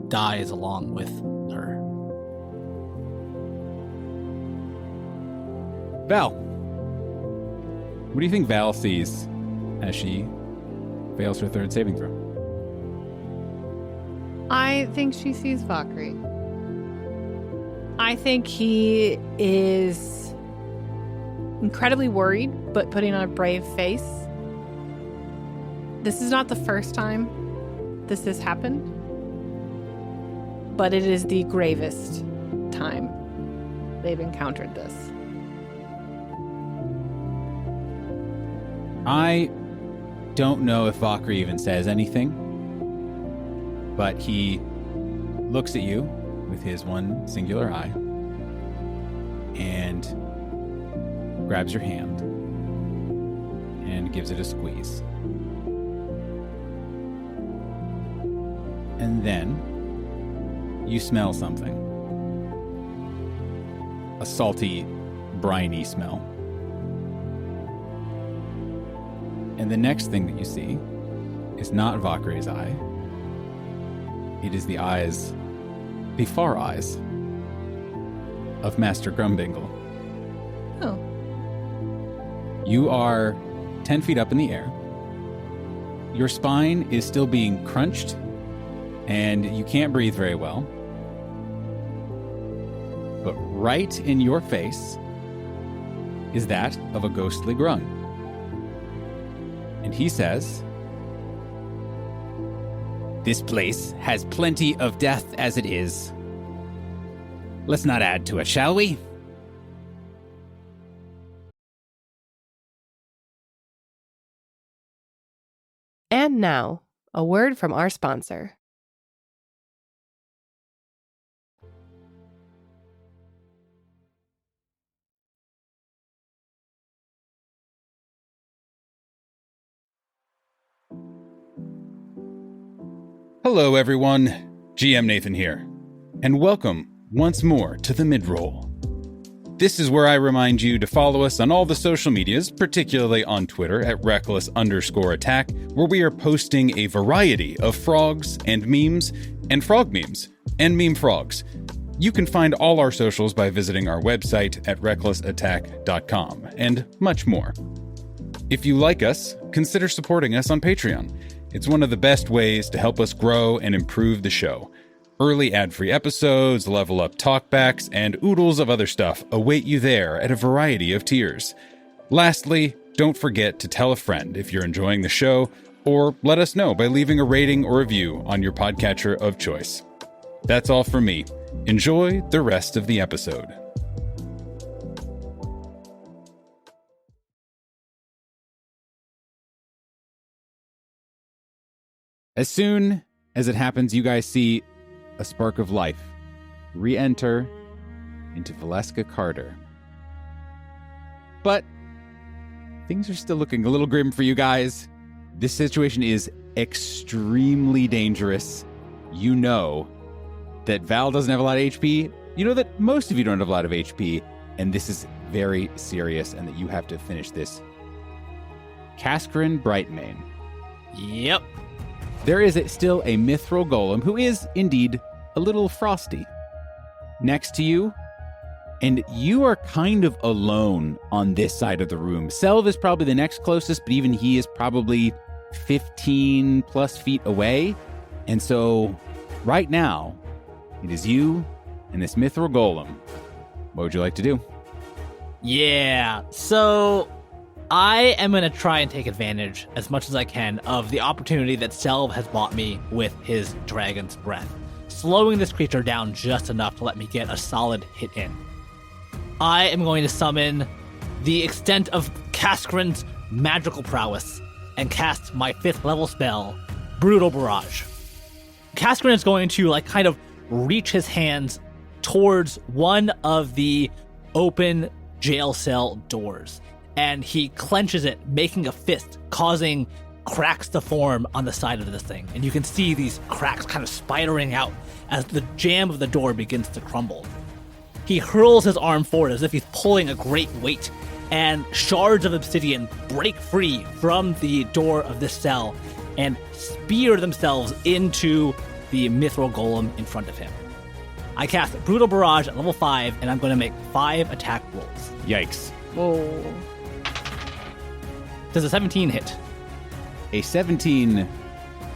dies along with her. Val. What do you think Val sees as she fails her third saving throw? I think she sees Valkyrie. I think he is incredibly worried, but putting on a brave face. This is not the first time this has happened, but it is the gravest time they've encountered this. I don't know if Valkyrie even says anything, but he looks at you with his one singular eye and grabs your hand and gives it a squeeze. And then you smell something. A salty, briny smell. And the next thing that you see is not Valkyrie's eye. It is the eyes, the far eyes, of Master Grumbingle. Oh. You are 10 feet up in the air. Your spine is still being crunched, and you can't breathe very well. But right in your face is that of a ghostly grung. And he says, "This place has plenty of death as it is. Let's not add to it, shall we?" And now, a word from our sponsor. Hello, everyone. GM Nathan here, and welcome once more to the Midroll. This is where I remind you to follow us on all the social medias, particularly on Twitter at reckless_attack, where we are posting a variety of frogs and memes, and frog memes, and meme frogs. You can find all our socials by visiting our website at recklessattack.com, and much more. If you like us, consider supporting us on Patreon. It's one of the best ways to help us grow and improve the show. Early ad-free episodes, level up talkbacks, and oodles of other stuff await you there at a variety of tiers. Lastly, don't forget to tell a friend if you're enjoying the show, or let us know by leaving a rating or review on your podcatcher of choice. That's all from me. Enjoy the rest of the episode. As soon as it happens, you guys see a spark of life re-enter into Valeska Carter. But things are still looking a little grim for you guys. This situation is extremely dangerous. You know that Val doesn't have a lot of HP. You know that most of you don't have a lot of HP, and this is very serious, and that you have to finish this. Kaskrin Brightmane. Yep. There is still a mithril golem who is indeed a little frosty next to you, and you are kind of alone on this side of the room. Selv is probably the next closest, but even he is probably 15 plus feet away. And so right now, it is you and this mithril golem. What would you like to do? Yeah. So I am going to try and take advantage as much as I can of the opportunity that Selv has bought me with his dragon's breath, slowing this creature down just enough to let me get a solid hit in. I am going to summon the extent of Kaskrin's magical prowess and cast my 5th level spell, Brutal Barrage. Kaskrin is going to kind of reach his hands towards one of the open jail cell doors, and he clenches it, making a fist, causing cracks to form on the side of this thing. And you can see these cracks kind of spidering out as the jamb of the door begins to crumble. He hurls his arm forward as if he's pulling a great weight, and shards of obsidian break free from the door of this cell and spear themselves into the mithril golem in front of him. I cast Brutal Barrage at level 5, and I'm going to make 5 attack rolls. Yikes. Oh. Does a 17 hit? A 17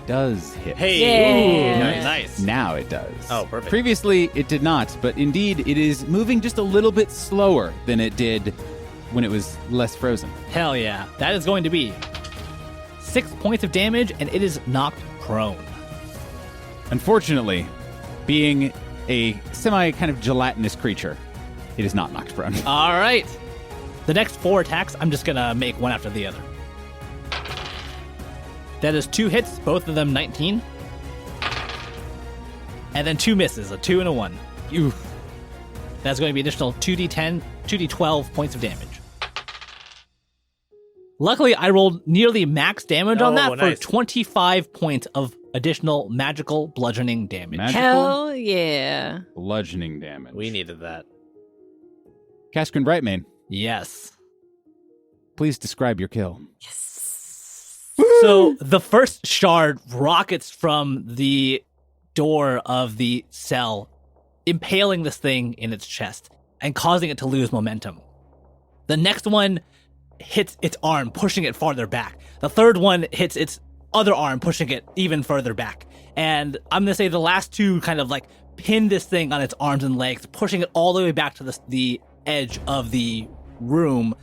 does hit. Hey, Yeah. nice. Now it does. Oh, perfect. Previously, it did not, but indeed, it is moving just a little bit slower than it did when it was less frozen. Hell yeah. That is going to be 6 points of damage, and it is knocked prone. Unfortunately, being a semi kind of gelatinous creature, it is not knocked prone. All right. The next 4 attacks, I'm just going to make one after the other. That is 2 hits, both of them 19. And then 2 misses, a 2 and a 1. Oof. That's going to be additional 2d10, 2d12 points of damage. Luckily, I rolled nearly max damage on Oh, that for nice. 25 points of additional magical bludgeoning damage. Magical Hell yeah. bludgeoning damage. We needed that. Kaskrin Brightmane, Yes. please describe your kill. So the first shard rockets from the door of the cell, impaling this thing in its chest and causing it to lose momentum. The next one hits its arm, pushing it farther back. The third one hits its other arm, pushing it even further back. And I'm going to say the last 2 kind of pin this thing on its arms and legs, pushing it all the way back to the edge of the room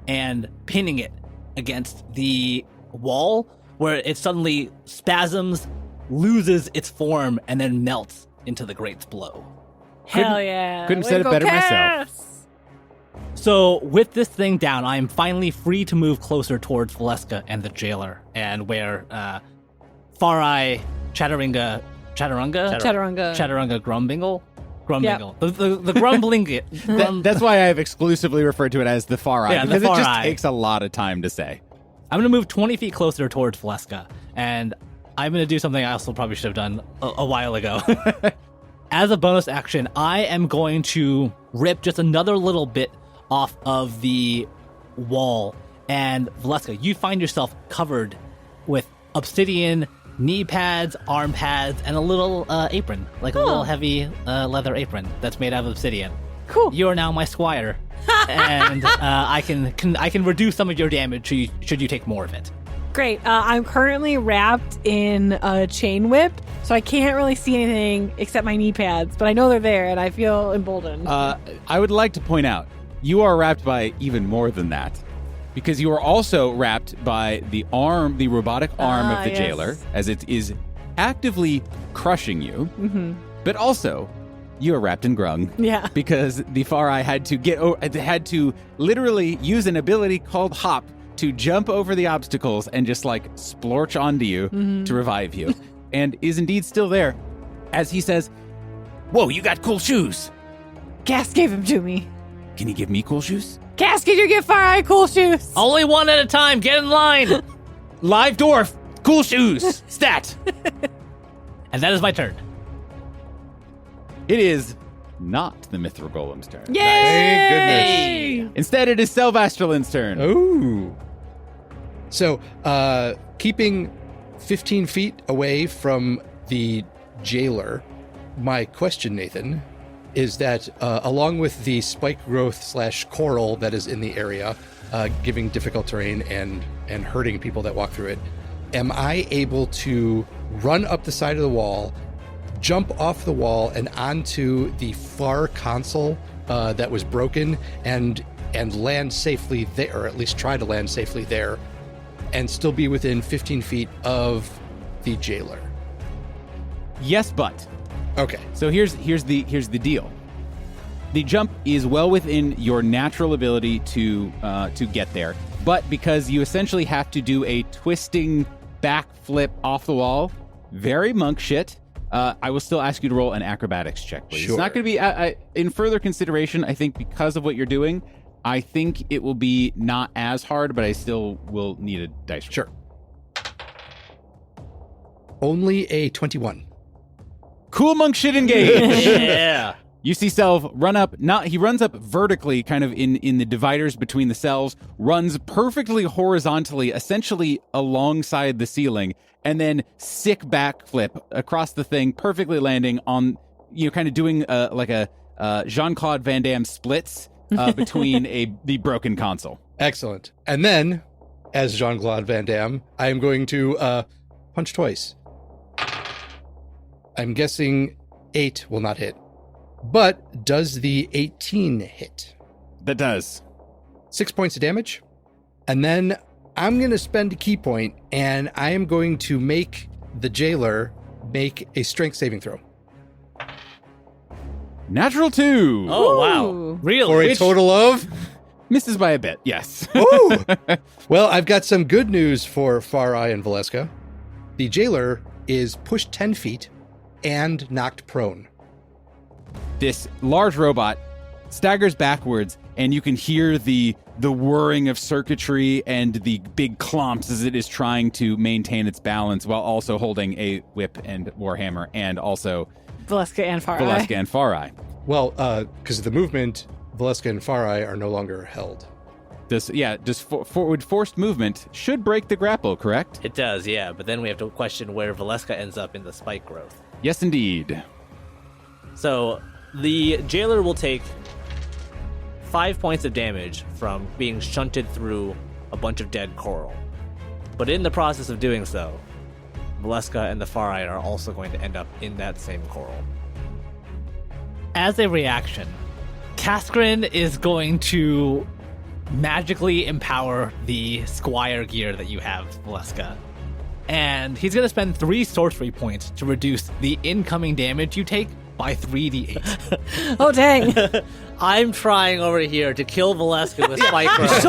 and pinning it against the wall, where it suddenly spasms, loses its form, and then melts into the grate's below. Hell yeah. couldn't Way said to it go, better myself. Cass! So with this thing down, I am finally free to move closer towards Valeska and the Jailor, and where FarEye, Chaturanga, Grumbingle? Grumbingle. The grumbling. That's why I've exclusively referred to it as the FarEye, Yeah, the because it just FarEye. takes a lot of time to say. I'm going to move 20 feet closer towards Valeska, and I'm going to do something I also probably should have done a while ago. As a bonus action, I am going to rip just another little bit off of the wall, and Valeska, you find yourself covered with obsidian knee pads, arm pads, and a little apron, a little heavy leather apron that's made out of obsidian. Cool. You are now my squire, and I can reduce some of your damage should you take more of it. Great. I'm currently wrapped in a chain whip, so I can't really see anything except my knee pads, but I know they're there, and I feel emboldened. I would like to point out, you are wrapped by even more than that, because you are also wrapped by the robotic arm of the yes. Jailor, as it is actively crushing you, Mm-hmm. but also you are wrapped in Grung. Yeah. Because the FarEye had to literally use an ability called Hop to jump over the obstacles and just splorch onto you to revive you, and is indeed still there, as he says, "Whoa, you got cool shoes. Cass gave them to me. Can you give me cool shoes?" Cass, can you give FarEye cool shoes? Only one at a time. Get in line. Live dwarf, cool shoes, stat. And that is my turn. It is not the Mithril Golem's turn. Yay! Thank goodness. Instead, it is Selvastralin's turn. Ooh. So, keeping 15 feet away from the Jailor, my question, Nathan, is that along with the spike growth / coral that is in the area, giving difficult terrain and hurting people that walk through it, am I able to run up the side of the wall, jump off the wall and onto the far console that was broken, and and land safely there, or at least try to land safely there, and still be within 15 feet of the jailer? Yes, but. Okay. So here's the deal. The jump is well within your natural ability to get there, but because you essentially have to do a twisting backflip off the wall, very monk shit. I will still ask you to roll an acrobatics check, please. Sure. It's not going to be in further consideration. I think because of what you're doing, I think it will be not as hard, but I still will need a dice roll. Sure. Only a 21. Cool monk shit engage. Yeah. You see Selv run up, he runs up vertically, kind of in the dividers between the cells, runs perfectly horizontally, essentially alongside the ceiling, and then sick backflip across the thing, perfectly landing on, kind of doing like a Jean-Claude Van Damme splits between the broken console. Excellent. And then, as Jean-Claude Van Damme, I am going to punch twice. I'm guessing 8 will not hit. But does the 18 hit? That does. 6 points of damage. And then I'm going to spend a key point, and I am going to make the jailer make a strength saving throw. Natural 2. Oh, wow. Ooh. Really? For a total of... Misses by a bit, yes. Ooh! Well, I've got some good news for FarEye and Valeska. The jailer is pushed 10 feet and knocked prone. This large robot staggers backwards, and you can hear the whirring of circuitry and the big clomps as it is trying to maintain its balance while also holding a whip and warhammer, and also Valeska and FarEye. Valeska and FarEye. Well, because of the movement, Valeska and FarEye are no longer held. Forward forced movement should break the grapple, correct? It does, yeah. But then we have to question where Valeska ends up in the spike growth. Yes, indeed. So the jailer will take 5 points of damage from being shunted through a bunch of dead coral. But in the process of doing so, Valeska and the FarEye are also going to end up in that same coral. As a reaction, Kaskrin is going to magically empower the Squire gear that you have, Valeska. And he's going to spend 3 sorcery points to reduce the incoming damage you take by 3d8. Oh, dang. I'm trying over here to kill Valeska with spike growth.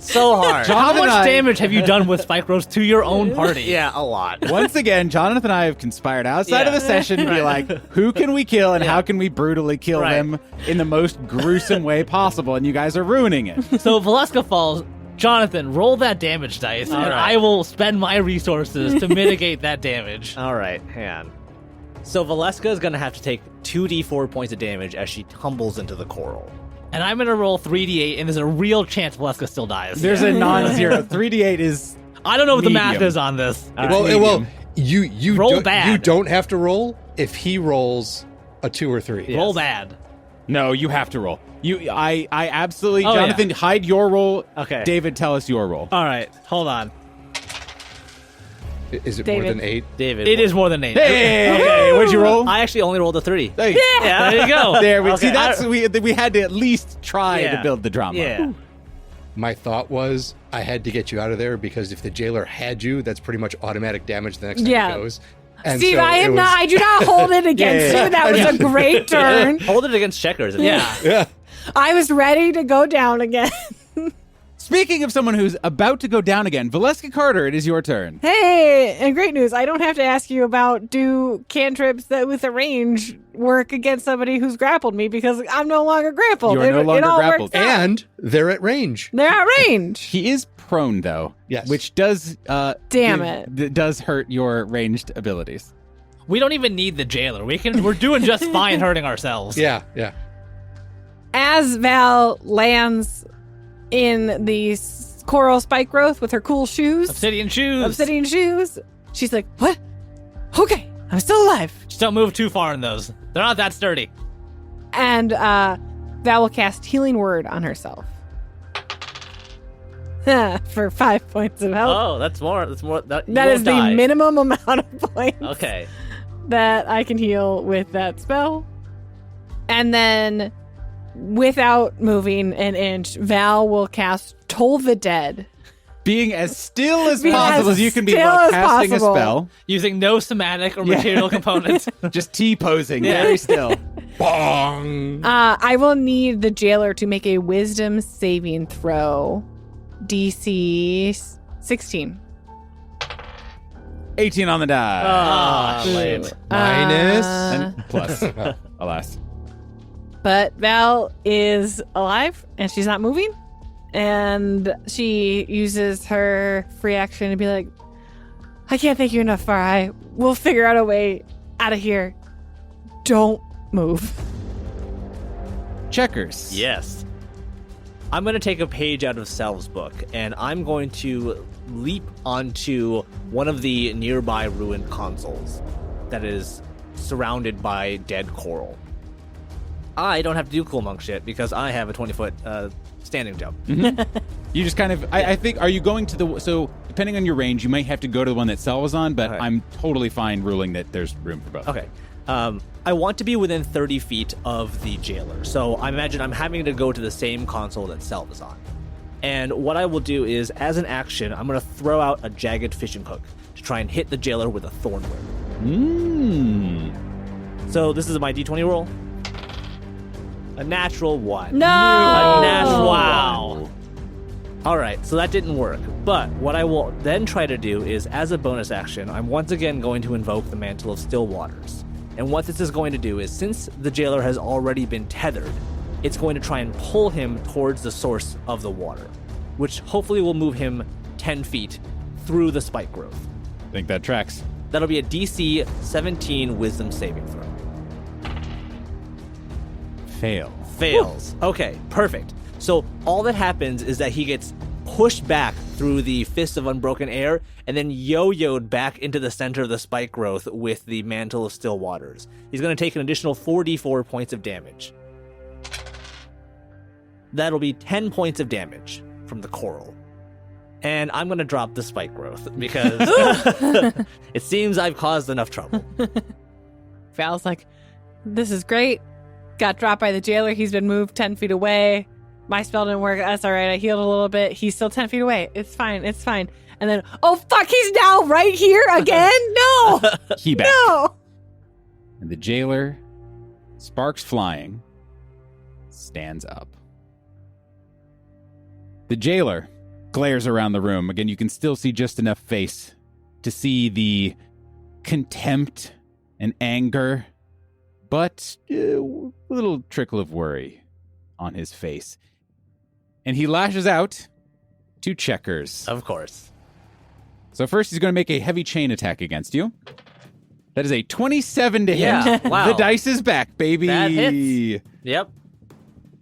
So hard. How much damage have you done with spike growth to your own party? Yeah, a lot. Once again, Jonathan and I have conspired outside of the session to be like, who can we kill and how can we brutally kill them in the most gruesome way possible? And you guys are ruining it. So Valeska falls. Jonathan, roll that damage dice, and right. I will spend my resources to mitigate that damage. All right, hang on. So Valeska is going to have to take 2d4 points of damage as she tumbles into the coral. And I'm going to roll 3d8, and there's a real chance Valeska still dies. There's a non-zero. 3d8 is... I don't know what the math medium. is on this. Well, you Roll don't, bad. you don't have to roll if he rolls a 2 or 3. Yeah. Roll bad. No, you have to roll. I absolutely... Oh, Jonathan, yeah. hide your roll. Okay. David, tell us your roll. All right, hold on. Is it David. more than 8? David. It is more than 8. Hey! Okay, what'd you roll? I actually only rolled a 3. Hey. Yeah, there you go. There we Okay, see. That's we had to at least try to Yeah. build the drama. Yeah. My thought was I had to get you out of there because if the jailer had you, that's pretty much automatic damage the next time Yeah. it goes. And Steve, so I it am was- not. I do not hold it against Yeah. you. That was a great turn. Hold it against checkers. Yeah. Yeah. I was ready to go down again. Speaking of someone who's about to go down again, Valeska Carter, it is your turn. Hey, and great news. I don't have to ask you about do cantrips that with a range work against somebody who's grappled me because I'm no longer grappled. You are no It longer all grappled. works out. And they're at range. They're at range. He is prone though. Yes. Which does does hurt your ranged abilities. We don't even need the jailer. We're doing just fine hurting ourselves. Yeah, yeah. As Val lands in the coral spike growth with her cool shoes, Obsidian shoes. she's like, what? Okay, I'm still alive. Just don't move too far in those. They're not that sturdy. And Val will cast Healing Word on herself. For 5 points of health. Oh, that's more. That's more. That That is the minimum amount of points Okay. that I can heal with that spell. And then without moving an inch, Val will cast Toll the Dead. Being as still as Being possible as as you can be still while as casting possible. a spell. Using no somatic or material components. Just T-posing, very still. Bong. I will need the jailer to make a wisdom saving throw. DC 16. 18 on the die. Ah, Boo. lame. Minus. And plus, alas. But Val is alive and she's not moving. And she uses her free action to be like, I can't thank you enough, FarEye. We'll figure out a way out of here. Don't move. Checkers. Yes. I'm going to take a page out of Selv's book, and I'm going to leap onto one of the nearby ruined consoles that is surrounded by dead coral. I don't have to do cool monk shit because I have a 20-foot standing jump. You just kind of, I think, are you going to the, so depending on your range, you might have to go to the one that Sel was on, but Okay. I'm totally fine ruling that there's room for both. Okay. I want to be within 30 feet of the jailer. So I imagine I'm having to go to the same console that Selv is on. And what I will do is, as an action, I'm going to throw out a jagged fishing hook to try and hit the jailer with a thorn whip. So this is my d20 roll. A natural 1. No! A natural Wow. 1. All right, so that didn't work. But what I will then try to do is, as a bonus action, I'm once again going to invoke the Mantle of Still Waters. And what this is going to do is, since the jailer has already been tethered, it's going to try and pull him towards the source of the water, which hopefully will move him 10 feet through the spike growth. I think that tracks. That'll be a DC 17 Wisdom saving throw. Fail. Fails. Okay, perfect. So all that happens is that he gets pushed back through the Fist of Unbroken Air and then yo-yoed back into the center of the spike growth with the Mantle of Still Waters. He's going to take an additional 4d4 points of damage. That'll be 10 points of damage from the coral. And I'm going to drop the spike growth because it seems I've caused enough trouble. Val's like, this is great. Got dropped by the jailer. He's been moved 10 feet away. My spell didn't work. That's all right. I healed a little bit. He's still 10 feet away. It's fine. It's fine. And then, oh, fuck, he's now right here again? No. He back. No. And the jailer, sparks flying, stands up. The jailer glares around the room. Again, you can still see just enough face to see the contempt and anger, but a little trickle of worry on his face. And he lashes out to Checkers. Of course. So first he's going to make a heavy chain attack against you. That is a 27 to hit. Yeah, wow. The dice is back, baby. That hits. Yep.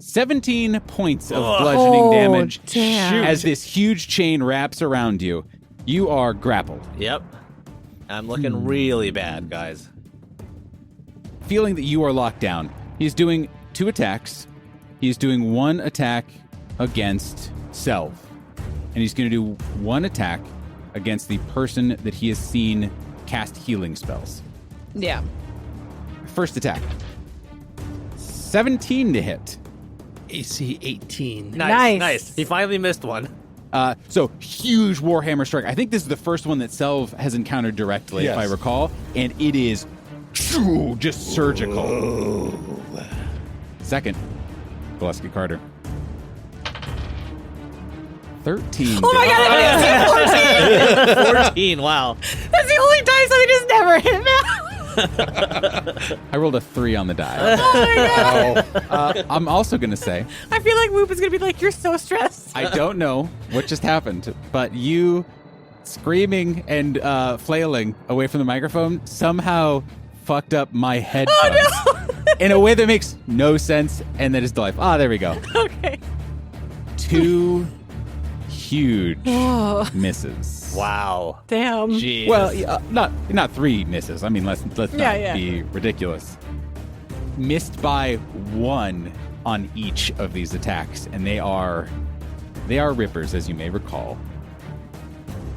17 points of Ugh. bludgeoning Oh, damage damn. as this huge chain wraps around you. You are grappled. Yep. I'm looking really bad, guys. Feeling that you are locked down, he's doing 2 attacks. He's doing 1 attack against Selv. And he's going to do 1 attack against the person that he has seen cast healing spells. Yeah. First attack. 17 to hit. AC 18. Nice. He finally missed one. So huge Warhammer strike. I think this is the first one that Selv has encountered directly, Yes. if I recall. And it is just surgical. Second, Gillespie Carter. 13. Oh my god, I think it's 14, wow. That's the only dice I just never hit Val. I rolled a 3 on the die. Oh my god. I'm also going to say, I feel like Whoop is going to be like, you're so stressed. I don't know what just happened, but you screaming and flailing away from the microphone somehow fucked up my headphones in a way that makes no sense and that is delightful. Ah, there we go. Okay. 2 huge Oh, misses. Wow. damn. Jeez. Well, not 3 misses. I mean, let's not Yeah. be ridiculous. Missed by 1 on each of these attacks, and they are rippers, as you may recall.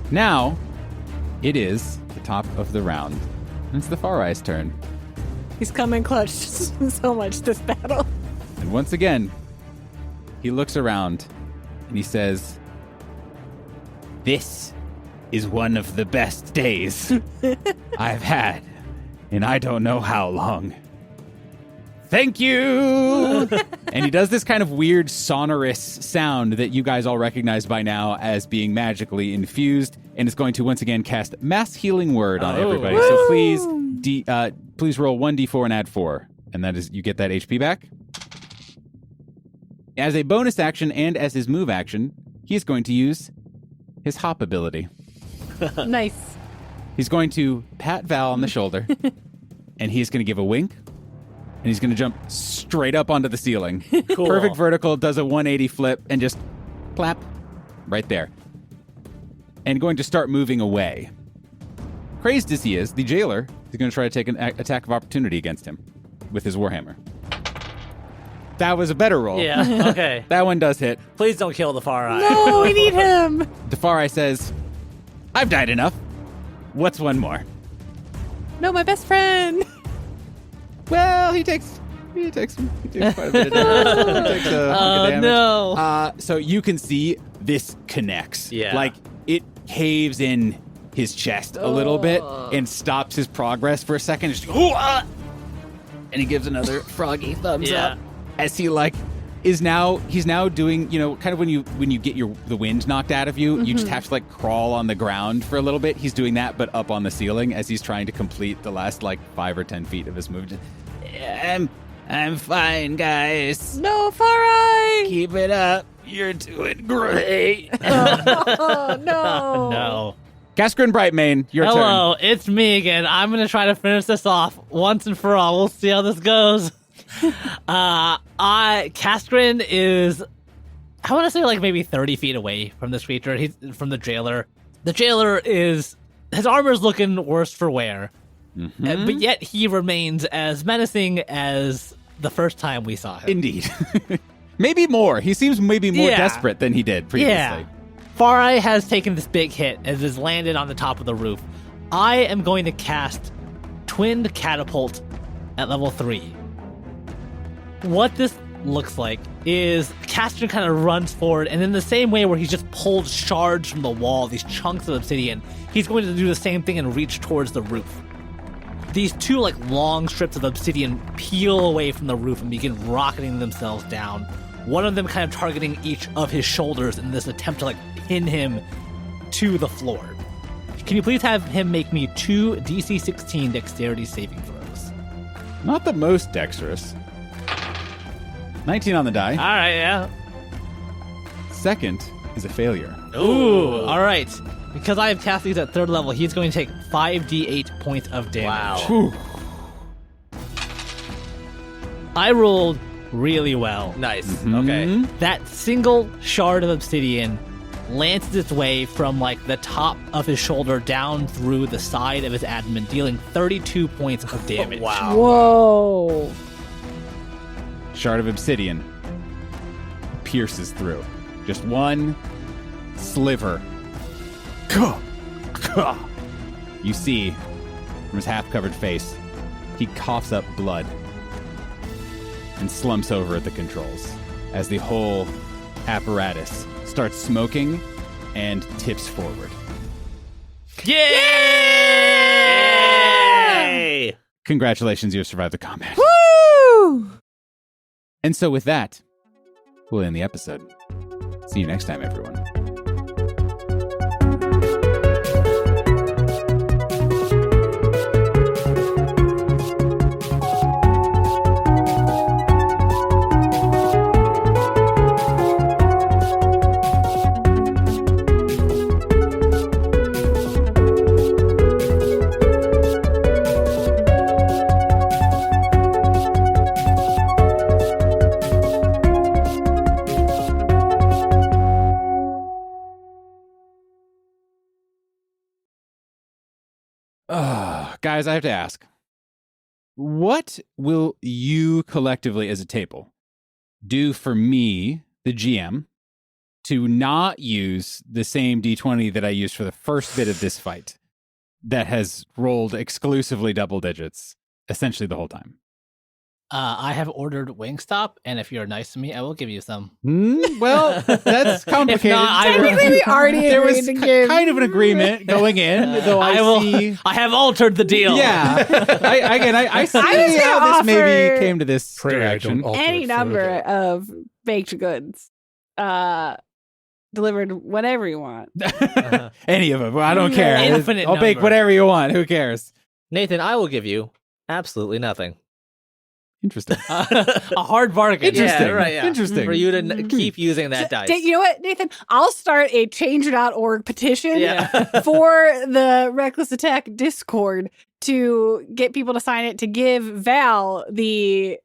Now, it is the top of the round. And it's the FarEye's turn. He's coming clutch so much this battle. And once again, he looks around and he says, "This is one of the best days I've had, and I don't know how long. Thank you!" And he does this kind of weird sonorous sound that you guys all recognize by now as being magically infused, and is going to once again cast Mass Healing Word on everybody. So please, please roll 1d4 and add 4, and that is you get that HP back. As a bonus action and as his move action, he is going to use his hop ability. Nice. He's going to pat Val on the shoulder, and he's going to give a wink, and he's going to jump straight up onto the ceiling. Cool. Perfect vertical, does a 180 flip, and just plap right there. And going to start moving away. Crazed as he is, the Jailor is going to try to take an attack of opportunity against him with his Warhammer. That was a better roll. Yeah, okay. That one does hit. Please don't kill the FarEye. No, we need him. The FarEye says, "I've died enough. What's one more?" No, my best friend. Well, he takes quite a bit of damage. He takes a hunk of damage. No. So you can see this connects. Yeah. Like it caves in his chest a little bit and stops his progress for a second. Just, and he gives another froggy thumbs up as he he's now doing, kind of when you get the wind knocked out of you, you just have to crawl on the ground for a little bit. He's doing that, but up on the ceiling as he's trying to complete the last 5 or 10 feet of his move. I'm fine, guys. No, FarEye. Keep it up. You're doing great. Oh, no. No. Cascarin Brightmane, your turn. Hello, it's me again. I'm going to try to finish this off once and for all. We'll see how this goes. Cascarin is, I want to say maybe 30 feet away from this creature. He's from the Jailor. The Jailor his armor's looking worse for wear. Mm-hmm. But yet he remains as menacing as the first time we saw him. Indeed. Maybe more. He seems maybe more Yeah. desperate than he did previously. Yeah. FarEye has taken this big hit and has landed on the top of the roof. I am going to cast Twinned Catapult at level 3. What this looks like is Castor kind of runs forward, and in the same way where he's just pulled shards from the wall, these chunks of obsidian, he's going to do the same thing and reach towards the roof. These two long strips of obsidian peel away from the roof and begin rocketing themselves down. One of them kind of targeting each of his shoulders in this attempt to pin him to the floor. Can you please have him make me 2 DC 16 dexterity saving throws? Not the most dexterous. 19 on the die. All right, yeah. Second is a failure. Ooh, all right. Because I have cast these at 3rd level, he's going to take 5d8 points of damage. Wow. Whew. I rolled really well. Nice. Mhm. Okay. That single shard of obsidian lances its way from the top of his shoulder down through the side of his abdomen, dealing 32 points of damage. Wow. Whoa. Shard of obsidian pierces through. Just one sliver. You see, from his half-covered face, he coughs up blood and slumps over at the controls as the whole apparatus starts smoking and tips forward. Yay! Congratulations, you have survived the combat. Woo! And so with that, we'll end the episode. See you next time, everyone. Guys, I have to ask, what will you collectively as a table do for me, the GM, to not use the same D20 that I used for the first bit of this fight that has rolled exclusively double digits essentially the whole time? I have ordered Wingstop, and if you're nice to me, I will give you some. Well, that's complicated. If not, I will- Technically, we already there was agreed to give. kind of an agreement going in, though I see. I have altered the deal. Yeah, I see I was gonna how this maybe offer came to this Pray I direction. don't alter Any it number further. of baked goods delivered whenever you want. Any of them, I don't care. Infinite I'll bake number. whatever you want. Who cares? Nathan, I will give you absolutely nothing. Interesting. A hard bargain. Interesting. Yeah, right, yeah. Interesting. For you to keep using that dice. You know what, Nathan? I'll start a change.org petition Yeah. for the Reckless Attack Discord to get people to sign it to give Val the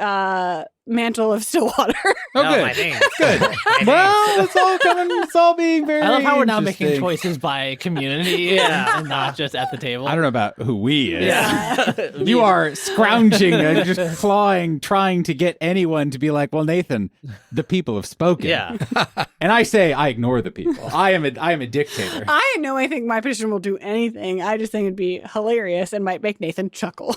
Mantle of Stillwater. Oh, No, good. my name. Good. Well, it's all coming. It's all being very. I love how we're now making interesting. choices by community Yeah. and not just at the table. I don't know about who we is. Yeah. You are scrounging and just clawing, trying to get anyone to be like, well, Nathan, the people have spoken. Yeah. And I say I ignore the people. I am a dictator. I know I think my petition will do anything. I just think it'd be hilarious and might make Nathan chuckle.